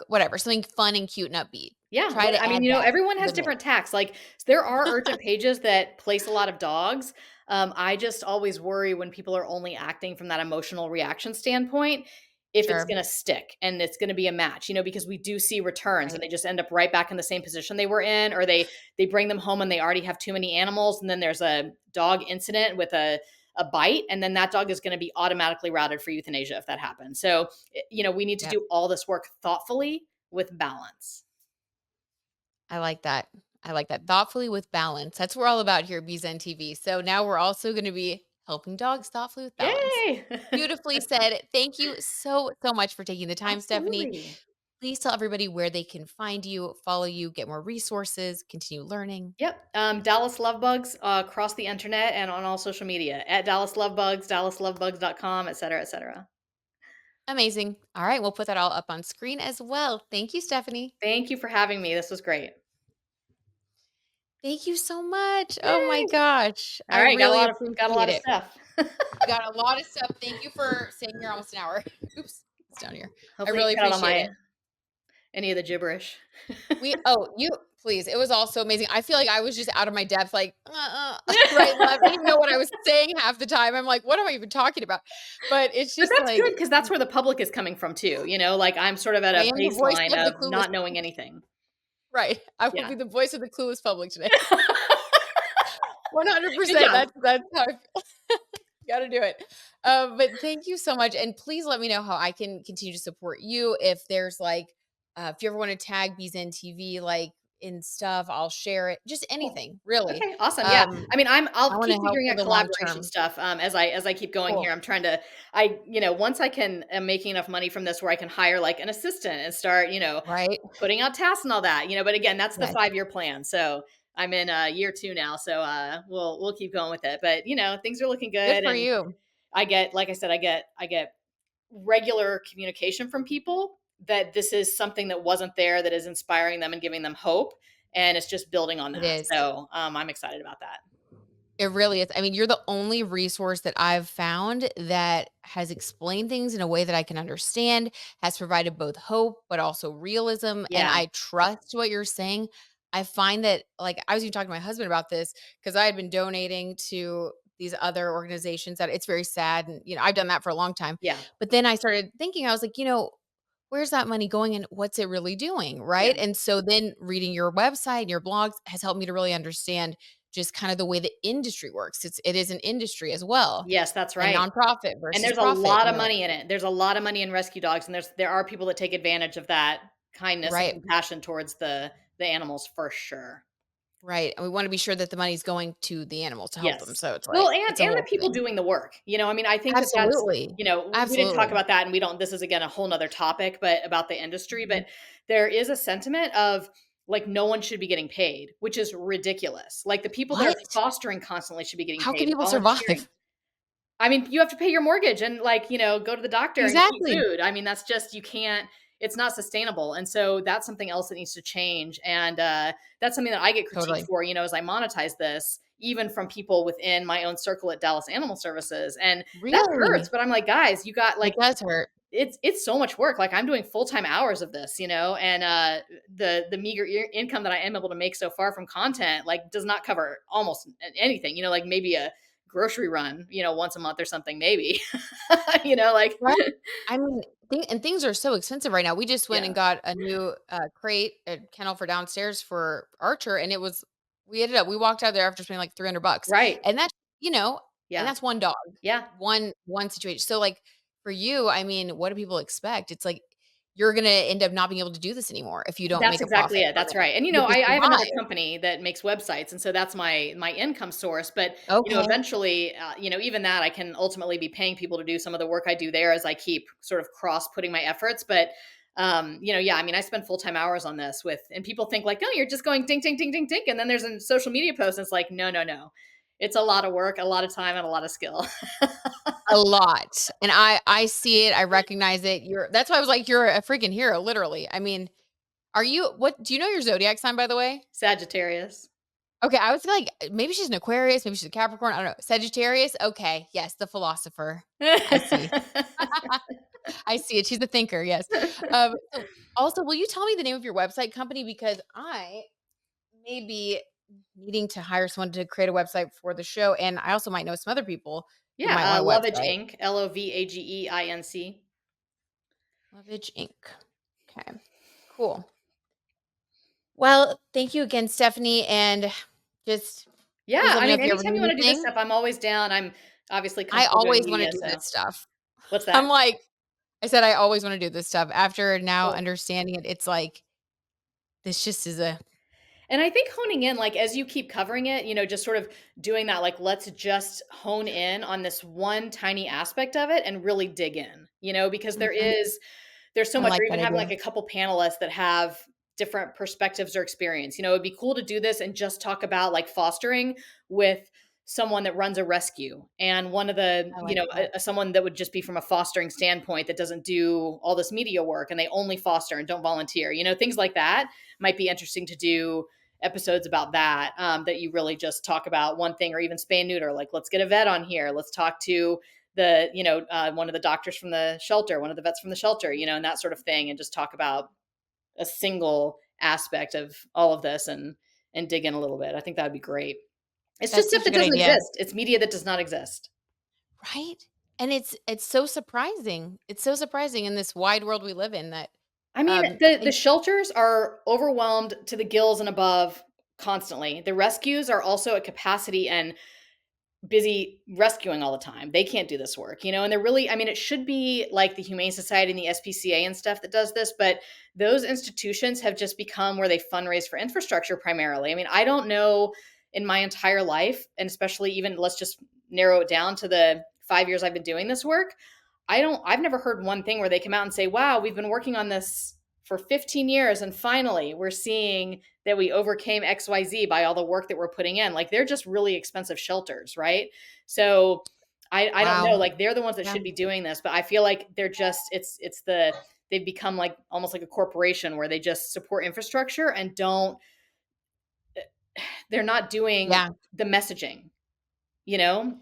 whatever, something fun and cute and upbeat. Yeah, Try to I mean, add that everyone to has the mix. different tacks. Like, there are urgent pages that place a lot of dogs. I just always worry when people are only acting from that emotional reaction standpoint, if it's Sure. gonna stick and it's gonna be a match, because we do see returns and Right. they just end up right back in the same position they were in, or they bring them home and they already have too many animals, and then there's a dog incident with a bite, and then that dog is going to be automatically routed for euthanasia if that happens. So, we need to Yep. do all this work thoughtfully with balance. I like that. I like that. Thoughtfully with balance. That's what we're all about here at BZN TV. So now we're also going to be helping dogs thoughtfully with balance. Yay! Beautifully said. Thank you so, so much for taking the time, Stephanie. Absolutely. Please tell everybody where they can find you, follow you, get more resources, continue learning. Yep. Dallas Lovebugs across the internet and on all social media at Dallas Lovebugs, dallaslovebugs.com, et cetera, et cetera. Amazing. All right. We'll put that all up on screen as well. Thank you, Stephanie. Thank you for having me. This was great. Thank you so much. Oh my Yay! gosh. All I right, really got a lot appreciate of it. stuff. We got a lot of stuff. Thank you for staying here almost an hour. Oops. It's down here. I Hopefully, really you got all appreciate my it. any of the gibberish. You please. It was all so amazing. I feel like I was just out of my depth, like, right and left. I didn't even know what I was saying half the time. I'm like, what am I even talking about? But it's But just that's good like, because that's where the public is coming from too, like, I'm sort of at I a am the voice baseline of the of clueless. not knowing anything. Right. I will Yeah. be the voice of the clueless public today. Good 100%. job. That's how I feel. Gotta do it. But thank you so much. And please let me know how I can continue to support you. If there's like, if you ever want to tag Bees in TV, like in stuff, I'll share it. Just Cool. anything, really. Okay, awesome, yeah. Um, I mean, I I'll want to keep help figuring for out the long collaboration term. stuff, as I keep going here. Cool. I'm trying to once am making enough money from this where I can hire, like, an assistant and start, Right? putting out tasks and all that, but again, that's the Yes. 5-year plan, so I'm in, year 2 now, so, we'll keep going with it, but, things are looking Good good, for and you. like I said, I get regular communication from people that this is something that wasn't there that is inspiring them and giving them hope, and it's just building on It that, is. so, I'm excited about that. It really is. I mean, you're the only resource that I've found that has explained things in a way that I can understand, has provided both hope, but also realism. And Yeah, I trust what you're saying. I find that, like, I was even talking to my husband about this because I had been donating to these other organizations that it's very sad. And, I've done that for a long time. yeah, But then I started thinking, I was like, where's that money going and what's it really doing? yeah. Right. And so then reading your website and your blogs has helped me to really understand just kind of the way the industry works. It is an industry as well, Yes, that's and right, nonprofit and versus there's a profit, lot of money in it. There's a lot of money in rescue dogs, and there are people that take advantage of that kindness and right, compassion towards the animals for sure. right. And we want to be sure that the money's going to the animals to help them. Yes. So it's Well, like and it's a and the whole people thing. doing the work, I mean, I think that that's Absolutely. we didn't talk Absolutely. about that, and we don't this is, again, a whole 'nother topic, but about the industry, Mhm. but there is a sentiment of like no one should be getting paid, which is ridiculous. Like the people that are What? fostering constantly should be getting How can paid, people volunteering. survive? I mean, you have to pay your mortgage and, like, go to the doctor and eat Exactly. food. I mean, that's just you can't it's not sustainable, and so that's something else that needs to change, and, that's something that I get critiqued Totally. for, as I monetize this, even from people within my own circle at Dallas Animal Services, and that hurts, Really? but I'm like, "Guys, you got, It like" does hurt. it's so much work, like, I'm doing full-time hours of this, and, the meager income that I am able to make so far from content, like, does not cover almost anything, like, maybe a grocery run, once a month or something, maybe. Like Right. I mean, things are so expensive right now. We just went and Yeah. got a new, crate, a kennel for downstairs for Archer, and we walked out there after spending like 300 bucks. Right. And that's, you know, and Yeah. that's one dog, Yeah. one situation. So, like, for you, I mean, what do people expect? It's like you're gonna end up not being able to do this anymore if you don't That's make a exactly profit it, from that's it. right, and, You have to I have another survive. company that makes websites, and so that's my income source, but, Okay. eventually, even that I can ultimately be paying people to do some of the work I do there as I keep sort of cross putting my efforts, but, yeah, I mean, I spend full-time hours on this and people think like, "Oh, you're just going ding, ding, ding, ding, ding," and then there's a social media post, and it's like, "No, no, no." It's a lot of work, a lot of time, and a lot of skill. A lot. And I see it, I recognize it. That's why I was like, you're a freaking hero, literally. I mean, what do you know your zodiac sign, by the way? Sagittarius. Okay, I was like, maybe she's an Aquarius, maybe she's a Capricorn, I don't know. Sagittarius? Okay, yes, the philosopher. I see. I see it. She's a thinker, yes. So also, will you tell me the name of your website company? Because I may be needing to hire someone to create a website for the show, and I also might know some other people who might Yeah, want a Lovage website. Inc., Lovageinc. Lovage Inc. Okay, cool. Well, thank you again, Stephanie, and just Yeah, please let I me know mean, if you ever anytime need you wanna do this anything. stuff, I'm always down. I'm obviously I comfortable doing always wanna media, do so this stuff. what's that? I'm like I said I always wanna do this stuff. After now Cool. understanding it, it's like, this just is a And I think honing in, like, as you keep covering it, just sort of doing that, like, let's just hone in on this one tiny aspect of it and really dig in, because mhm, there's so I much or like that even having, idea. like, a couple panelists that have different perspectives or experience, it'd be cool to do this and just talk about, like, fostering with someone that runs a rescue and one of the I like that. someone that would just be from a fostering standpoint that doesn't do all this media work and they only foster and don't volunteer, things like that might be interesting to do episodes about that, that you really just talk about one thing or even spay and neuter. Like, let's get a vet on here. Let's talk to one of the doctors from the shelter, one of the vets from the shelter, and that sort of thing, and just talk about a single aspect of all of this and dig in a little bit. I think that would be great. It's just That's stuff such a that good doesn't idea. exist. It's media that does not exist. Right? And it's so surprising. It's so surprising in this wide world we live in that, I mean, the and shelters are overwhelmed to the gills and above constantly. The rescues are also at capacity and busy rescuing all the time. They can't do this work, and they're really I mean, it should be like the Humane Society and the SPCA and stuff that does this, but those institutions have just become where they fundraise for infrastructure primarily. I mean, I don't know in my entire life, and especially even let's just narrow it down to the 5 years I've been doing this work, I've never heard one thing where they come out and say, "Wow, we've been working on this for 15 years and finally we're seeing that we overcame XYZ by all the work that we're putting in." Like they're just really expensive shelters, right? So I don't know, wow. like they're the ones that Yeah. should be doing this, but I feel like they're just they've become like almost like a corporation where they just support infrastructure and don't they're not doing Yeah. the messaging,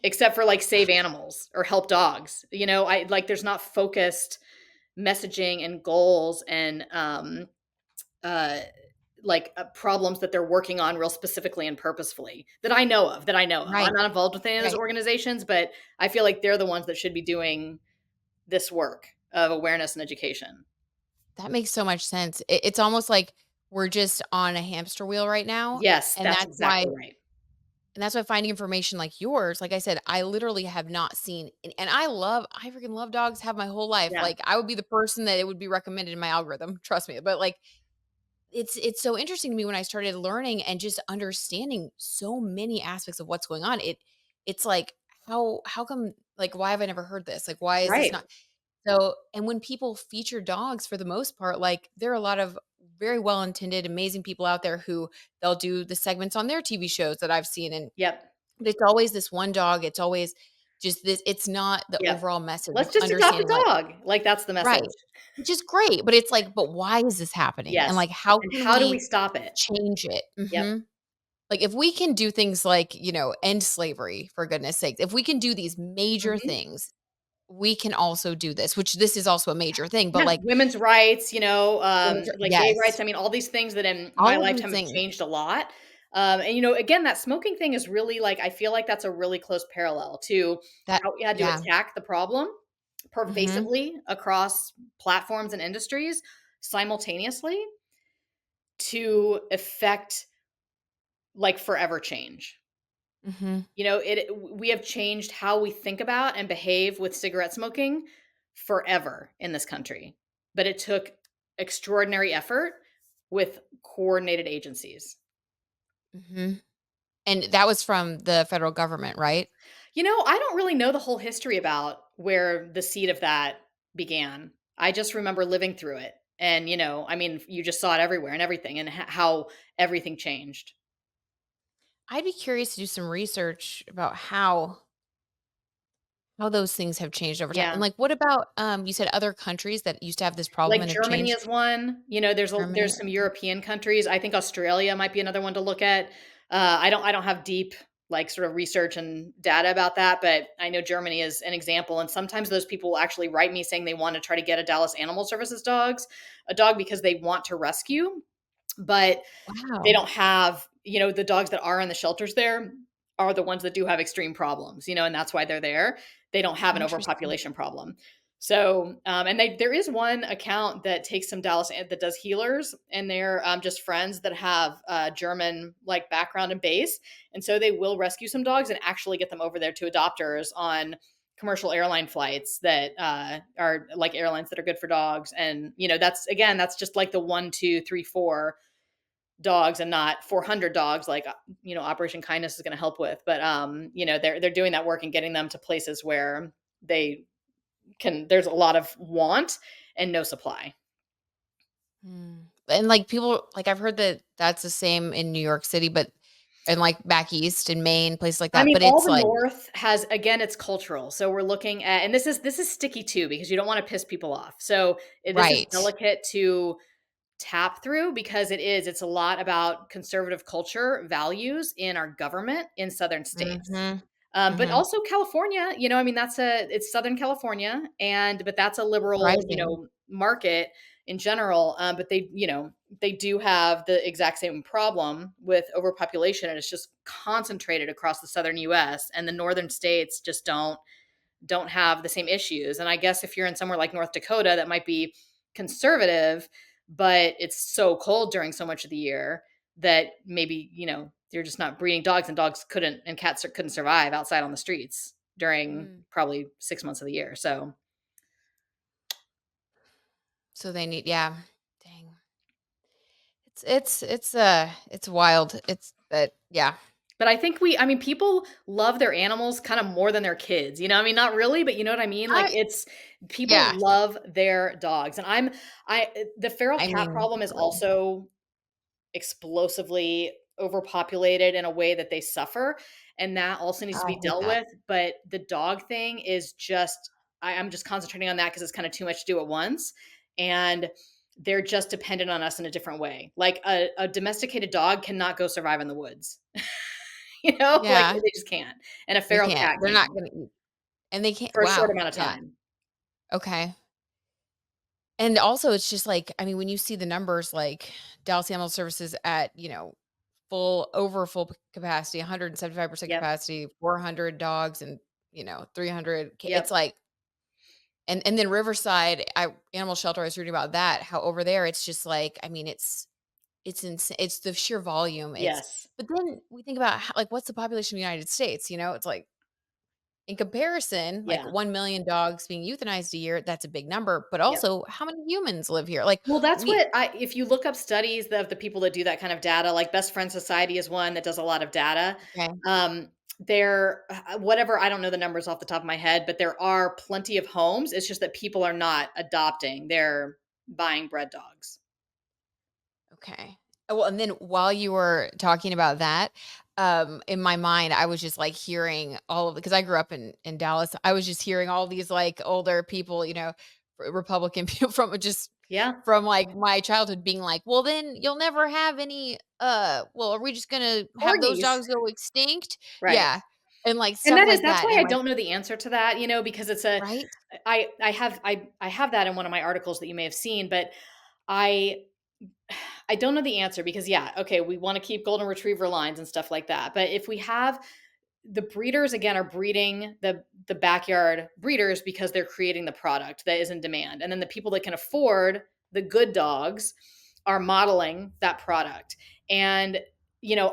except for like save animals or help dogs. I like there's not focused messaging and goals and uh problems that they're working on real specifically and purposefully that I know of. I'm Right. not involved with any of those Right. organizations, but I feel like they're the ones that should be doing this work of awareness and education. That makes so much sense. It's almost like we're just on a hamster wheel right now, Yes, and that's that's why exactly right. finding information like yours, like I said, I literally have not seen, and I freaking love dogs, have my whole life. Yeah, Like, I would be the person that it would be recommended in my algorithm, trust me. But, like, it's so interesting to me when I started learning and just understanding so many aspects of what's going on. It's like, how come, like, why have I never heard this? Like, why is this right. not so, and when people feature dogs for the most part, like, there are a lot of very well-intended, amazing people out there who they'll do the segments on their TV shows that I've seen, and Yep. it's always this one dog, it's always just this it's not the Yep. overall message of Let's just adopt a understanding, like dog. Like, that's the right, message. which is great, but it's like, but why is this happening? And, Yes. like, how And can how do we we stop it? change it? Yep. Like, if we can do things like, end slavery, for goodness sakes, if we can do these major Mhm. things, we can also do this, which this is also a major thing, but, Yeah, like, women's rights, like gay rights. yes, I mean, all these things that in my all of these lifetime have things changed a lot. And again, that smoking thing is really like I feel like that's a really close parallel to that how we had to yeah, attack the problem mhm, pervasively across platforms and industries simultaneously to affect like forever change. mhm, We have changed how we think about and behave with cigarette smoking forever in this country, but it took extraordinary effort with coordinated agencies. mhm, and that was from the federal government, right? I don't really know the whole history about where the seed of that began. I just remember living through it. And, I mean, you just saw it everywhere and everything and how everything changed. I'd be curious to do some research about how those things have changed over time, and, Yeah. like, what about, you said other countries that used to have this problem Like and have Germany changed? is one, Germany, there's some European countries, I think Australia might be another one to look at. I don't have deep, like, sort of research and data about that, but I know Germany is an example, and sometimes those people will actually write me saying they wanna try to get a Dallas Animal Services a dog because they want to rescue, but they wow, don't have the dogs that are in the shelters there are the ones that do have extreme problems, and that's why they're there. They don't have an interesting. overpopulation problem. So, and there is one account that takes some that does healers, and they're just friends that have German like background and base, and so they will rescue some dogs and actually get them over there to adopters on commercial airline flights that are like airlines that are good for dogs, and that's just like the one, two, three, four dogs and not 400 dogs like Operation Kindness is going to help with, but they're doing that work and getting them to places where they there's a lot of want and no supply. Mm, and, like, people like, I've heard that that's the same in New York City, but and, like, back east in Maine, places like I that, mean, but all it's the like north has, again, it's cultural, so we're looking at, and this is sticky too because you don't want to piss people off, so this is right. delicate to tap through because it's a lot about conservative culture values in our government in southern states. Mhm, But mhm. also California, I mean, it's Southern California, but that's a liberal, Surprising. market in general. But they do have the exact same problem with overpopulation, and it's just concentrated across the southern U.S. and the northern states just don't have the same issues. And I guess if you're in somewhere like North Dakota, that might be conservative, but it's so cold during so much of the year that maybe, you're just not breeding dogs, and dogs couldn't and cats couldn't survive outside on the streets during Mm. probably 6 months of the year. So, So they need yeah. Dang. It's wild. It's but yeah. but I mean, people love their animals kind of more than their kids. I mean, not really, but you know what I mean? Like I people yeah. love their dogs. And the feral I cat mean, problem is really. also explosively overpopulated in a way that they suffer, and that also needs to I be hate dealt that. with, but the dog thing is just I'm just concentrating on that because it's kind of too much to do at once, and they're just dependent on us in a different way. Like a domesticated dog cannot go survive in the woods. Like Yeah, they just can't, and a they feral can't. cat They're not can gonna eat and they can't for a short wow, amount of yeah, time. okay. And also, it's just like, I mean, when you see the numbers, like Dallas Animal Services at, full capacity, 175% Yep. capacity, 400 dogs and, 300 it's Yep. like and then Riverside, animal shelter, I was reading about that, how over there, it's just like, I mean, it's the sheer volume, Yes. but then we think about how, like, what's the population of the United States, it's like, in comparison, like Yeah. 1,000,000 dogs being euthanized a year, that's a big number, but Yep. also how many humans live here? Like, Well, that's we what if you look up studies of the people that do that kind of data, like Best Friend Society is one that does a lot of data. okay. There, whatever, I don't know the numbers off the top of my head, but there are plenty of homes. It's just that people are not adopting; they're buying bred dogs. Okay. Well, and then while you were talking about that, in my mind, I was just like hearing all of because I grew up in Dallas. I was just hearing all these like older people, Republican people Yeah. from like my childhood being like, well, then you'll never have any well, are we just gonna have those Corgis. dogs go extinct? Right. Yeah. And like And stuff like that's that. why And I my don't know the answer to that, because it's a right? I have that in one of my articles that you may have seen, but I I don't know the answer because yeah, okay, we want to keep golden retriever lines and stuff like that. But if we have the breeders again are breeding the backyard breeders because they're creating the product that is in demand. And then the people that can afford the good dogs are modeling that product. And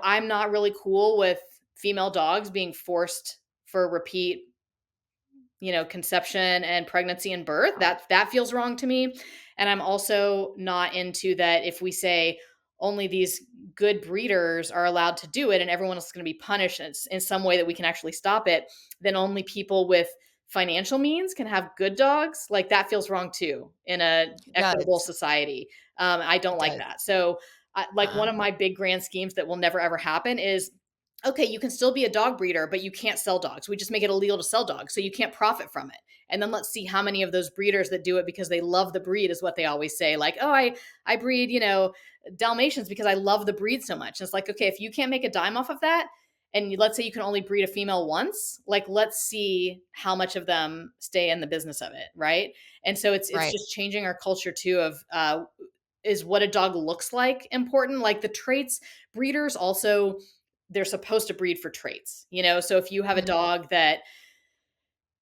I'm not really cool with female dogs being forced for repeat conception and pregnancy and birth. Oh, That feels wrong to me. And I'm also not into that if we say only these good breeders are allowed to do it and everyone else is going to be punished in some way that we can actually stop it, then only people with financial means can have good dogs. Like that feels wrong too in a it equitable does. society. I don't It like does. that. So like one Uh-uh. of my big grand schemes that will never ever happen is okay, you can still be a dog breeder, but you can't sell dogs. We just make it illegal to sell dogs. So you can't profit from it. And then let's see how many of those breeders that do it because they love the breed is what they always say. Like, oh, I breed, Dalmatians because I love the breed so much. And it's like, okay, if you can't make a dime off of that, and let's say you can only breed a female once, like let's see how much of them stay in the business of it, right? And so it's Right. just changing our culture too of is what a dog looks like important? Like the traits, breeders also they're supposed to breed for traits, So if you have a Mhm. dog that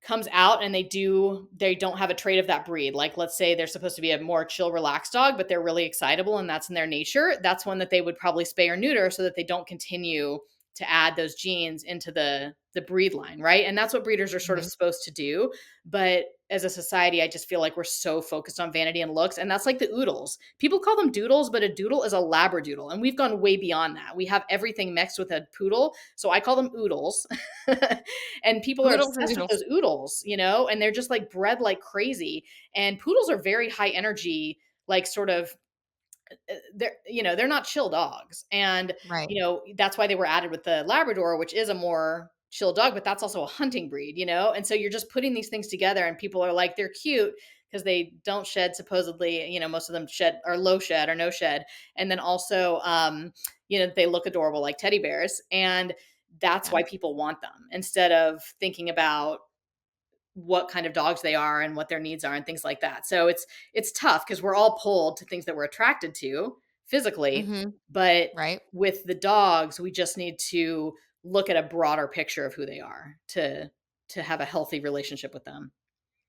comes out and they don't have a trait of that breed, like let's say they're supposed to be a more chill relaxed dog but they're really excitable and that's in their nature, that's one that they would probably spay or neuter so that they don't continue to add those genes into the breed line, right? And that's what breeders are sort of Mhm. supposed to do. But as a society, I just feel like we're so focused on vanity and looks. And that's like the oodles. People call them doodles, but a doodle is a labradoodle. And we've gone way beyond that. We have everything mixed with a poodle. So I call them oodles. And people are Oodles and obsessed with doodles. those oodles, and they're just like bred like crazy. And poodles are very high energy, like sort of they're not chill dogs. And Right. that's why they were added with the Labrador, which is a more chill dog, but that's also a hunting breed, and so you're just putting these things together and people are like they're cute because they don't shed supposedly, most of them shed or low shed or no shed. And then also they look adorable like teddy bears, and that's Yeah. why people want them instead of thinking about what kind of dogs they are and what their needs are and things like that. So it's tough because we're all pulled to things that we're attracted to physically, Mhm. but Right. with the dogs, we just need to look at a broader picture of who they are to have a healthy relationship with them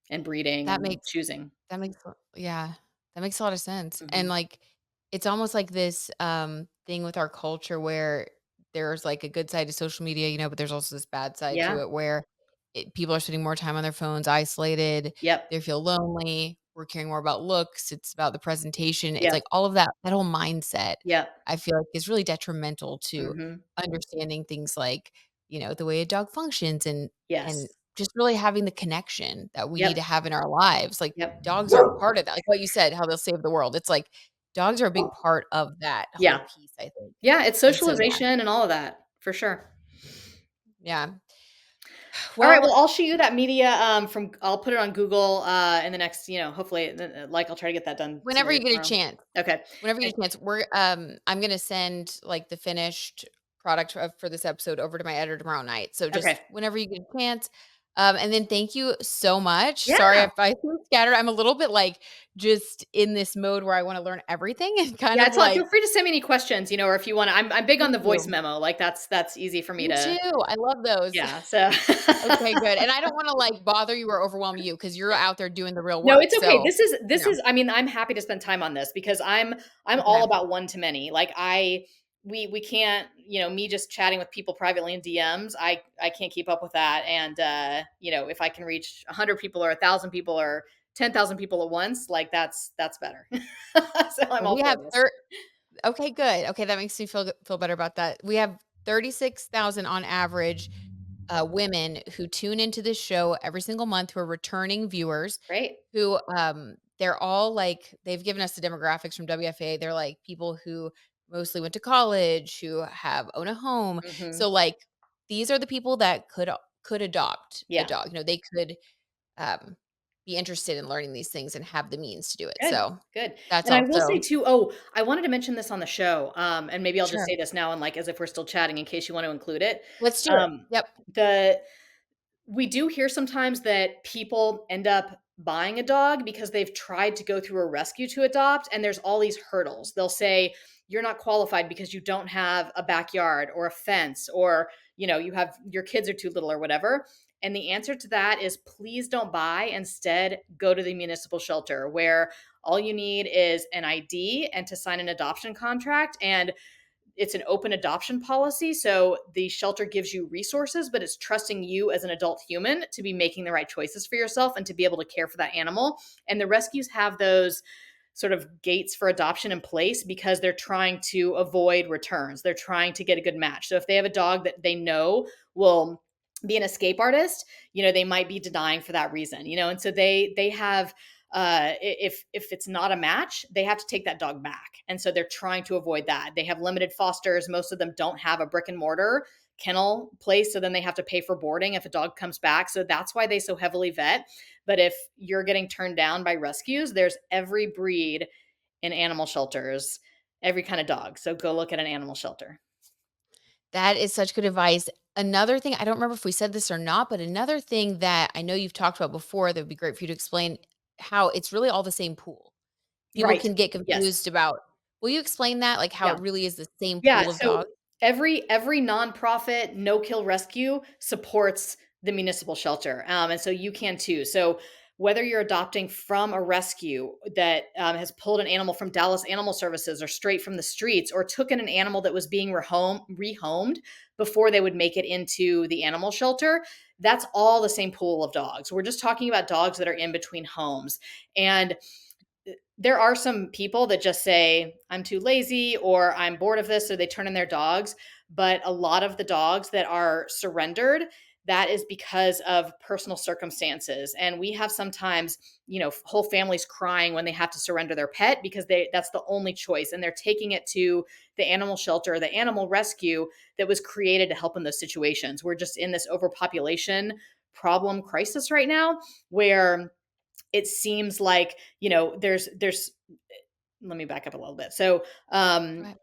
and breeding That and makes choosing. yeah, that makes a lot of sense, and, Mhm. like, it's almost like this, thing with our culture where there's, like, a good side to social media, but there's also this bad side to Yeah. it where people are spending more time on their phones, isolated, Yep. they feel lonely, we're caring more about looks, it's about the presentation, it's Yep. like all of that whole mindset, Yep. I feel like is really detrimental to Mhm. understanding things like, the way a dog functions and Yes. just really having the connection that we need to Yep. have in our lives, like, Yep. dogs are part of that, like what you said, how they'll save the world, it's like, dogs are a big part of that whole Yeah. piece, I think, Yeah, it's and so, yeah, socialization and all of that, for sure. yeah. All right, Well, well, I'll shoot you that media, from I'll put it on Google, in the next, hopefully, like, I'll try to get that done whenever tonight you or get a tomorrow. chance. Okay. Whenever you And get a chance, I'm gonna send, like, the finished product for this episode over to my editor tomorrow night, so okay. just whenever you get a chance, and then thank you so much. Sorry Yeah. if I seem scattered, I'm a little bit, like, just in this mode where I wanna learn everything and kind Yeah, of it's feel like free to send me any questions, or if you wanna I'm big on thank the voice you. memo, like, that's easy for me Me to too, I love those. yeah, so Okay, good, and I don't wanna, like, bother you or overwhelm you because 'cause you're out there doing the real No, work, it's okay. so, This is I mean, I'm happy to spend time on this because I'm all okay. about one to many. Like we can't, me just chatting with people privately in DMs, I can't keep up with that. And if I can reach 100 people or 1,000 people or 10,000 people at once, like that's better. So I'm Well, all we for have this. thir okay, good, okay, that makes me feel better about that. We have 36,000 on average women who tune into this show every single month who are returning viewers Great. who, they're all like they've given us the demographics from WFA. They're like people who mostly went to college, who have own a home. Mhm. So like these are the people that could adopt a Yeah. dog. You know, they could um, be interested in learning these things and have the means to do it. Good, So good. that's And I will say also too I wanted to mention this on the show, and maybe I'll just sure. say this now and, like, as if we're still chatting in case you want to include it. Let's do it. Um, Yep. the We do hear sometimes that people end up buying a dog because they've tried to go through a rescue to adopt, and there's all these hurdles. They'll say, "You're not qualified because you don't have a backyard or a fence, or, you have your kids are too little or whatever." And the answer to that is please don't buy. Instead, go to the municipal shelter where all you need is an ID and to sign an adoption contract. And it's an open adoption policy. So the shelter gives you resources, but it's trusting you as an adult human to be making the right choices for yourself and to be able to care for that animal. And the rescues have those sort of gates for adoption in place because they're trying to avoid returns. They're trying to get a good match. So if they have a dog that they know will be an escape artist, they might be denying for that reason, and so they have if it's not a match, they have to take that dog back. And so they're trying to avoid that. They have limited fosters. Most of them don't have a brick and mortar kennel place. So then they have to pay for boarding if a dog comes back. So that's why they so heavily vet. But if you're getting turned down by rescues, there's every breed in animal shelters, every kind of dog. So go look at an animal shelter. That is such good advice. Another thing, I don't remember if we said this or not, but another thing that I know you've talked about before that would be great for you to explain how it's really all the same pool. People Right. can get Yes. confused about will you explain that? Like how Yeah. it really is the same Yeah, pool of so dogs? every nonprofit no-kill rescue supports the municipal shelter, and so you can too. So whether you're adopting from a rescue that has pulled an animal from Dallas Animal Services or straight from the streets, or took in an animal that was being rehomed before they would make it into the animal shelter, that's all the same pool of dogs. We're just talking about dogs that are in between homes, and there are some people that just say, "I'm too lazy," or "I'm bored of this," or they turn in their dogs. But a lot of the dogs that are surrendered, that is because of personal circumstances. And we have sometimes, whole families crying when they have to surrender their pet because that's the only choice. And they're taking it to the animal shelter or the animal rescue that was created to help in those situations. We're just in this overpopulation problem crisis right now where it seems like there's let me back up a little bit. So Right.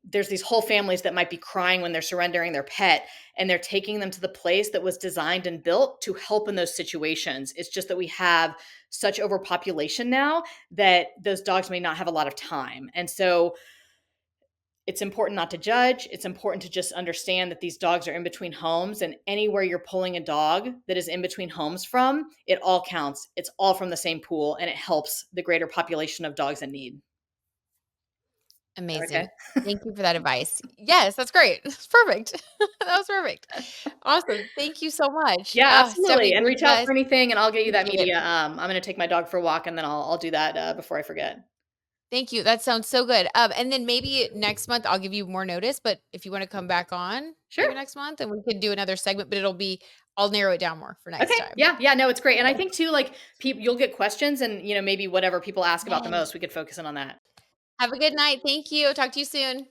there's these whole families that might be crying when they're surrendering their pet, and they're taking them to the place that was designed and built to help in those situations. It's just that we have such overpopulation now that those dogs may not have a lot of time. And so it's important not to judge. It's important to just understand that these dogs are in between homes, and anywhere you're pulling a dog that is in between homes from, it all counts. It's all from the same pool, and it helps the greater population of dogs in need. Is that okay? Amazing. Thank you for that advice. Yes, that's great. That's perfect. That was perfect. Awesome. Thank you so much. Yeah, absolutely. Stephanie, And reach out yes, for anything, and I'll get you that appreciate it. media. I'm going to take my dog for a walk, and then I'll do that before I forget. Thank you. That sounds so good. And then maybe next month I'll give you more notice, but if you want to come back on maybe Sure. next month and we can do another segment, but I'll narrow it down more for next Okay. time. Yeah. Yeah. No, it's great. And I think too, like people, you'll get questions, and maybe whatever people ask about the Yes. most, we could focus in on that. Have a good night. Thank you. Talk to you soon.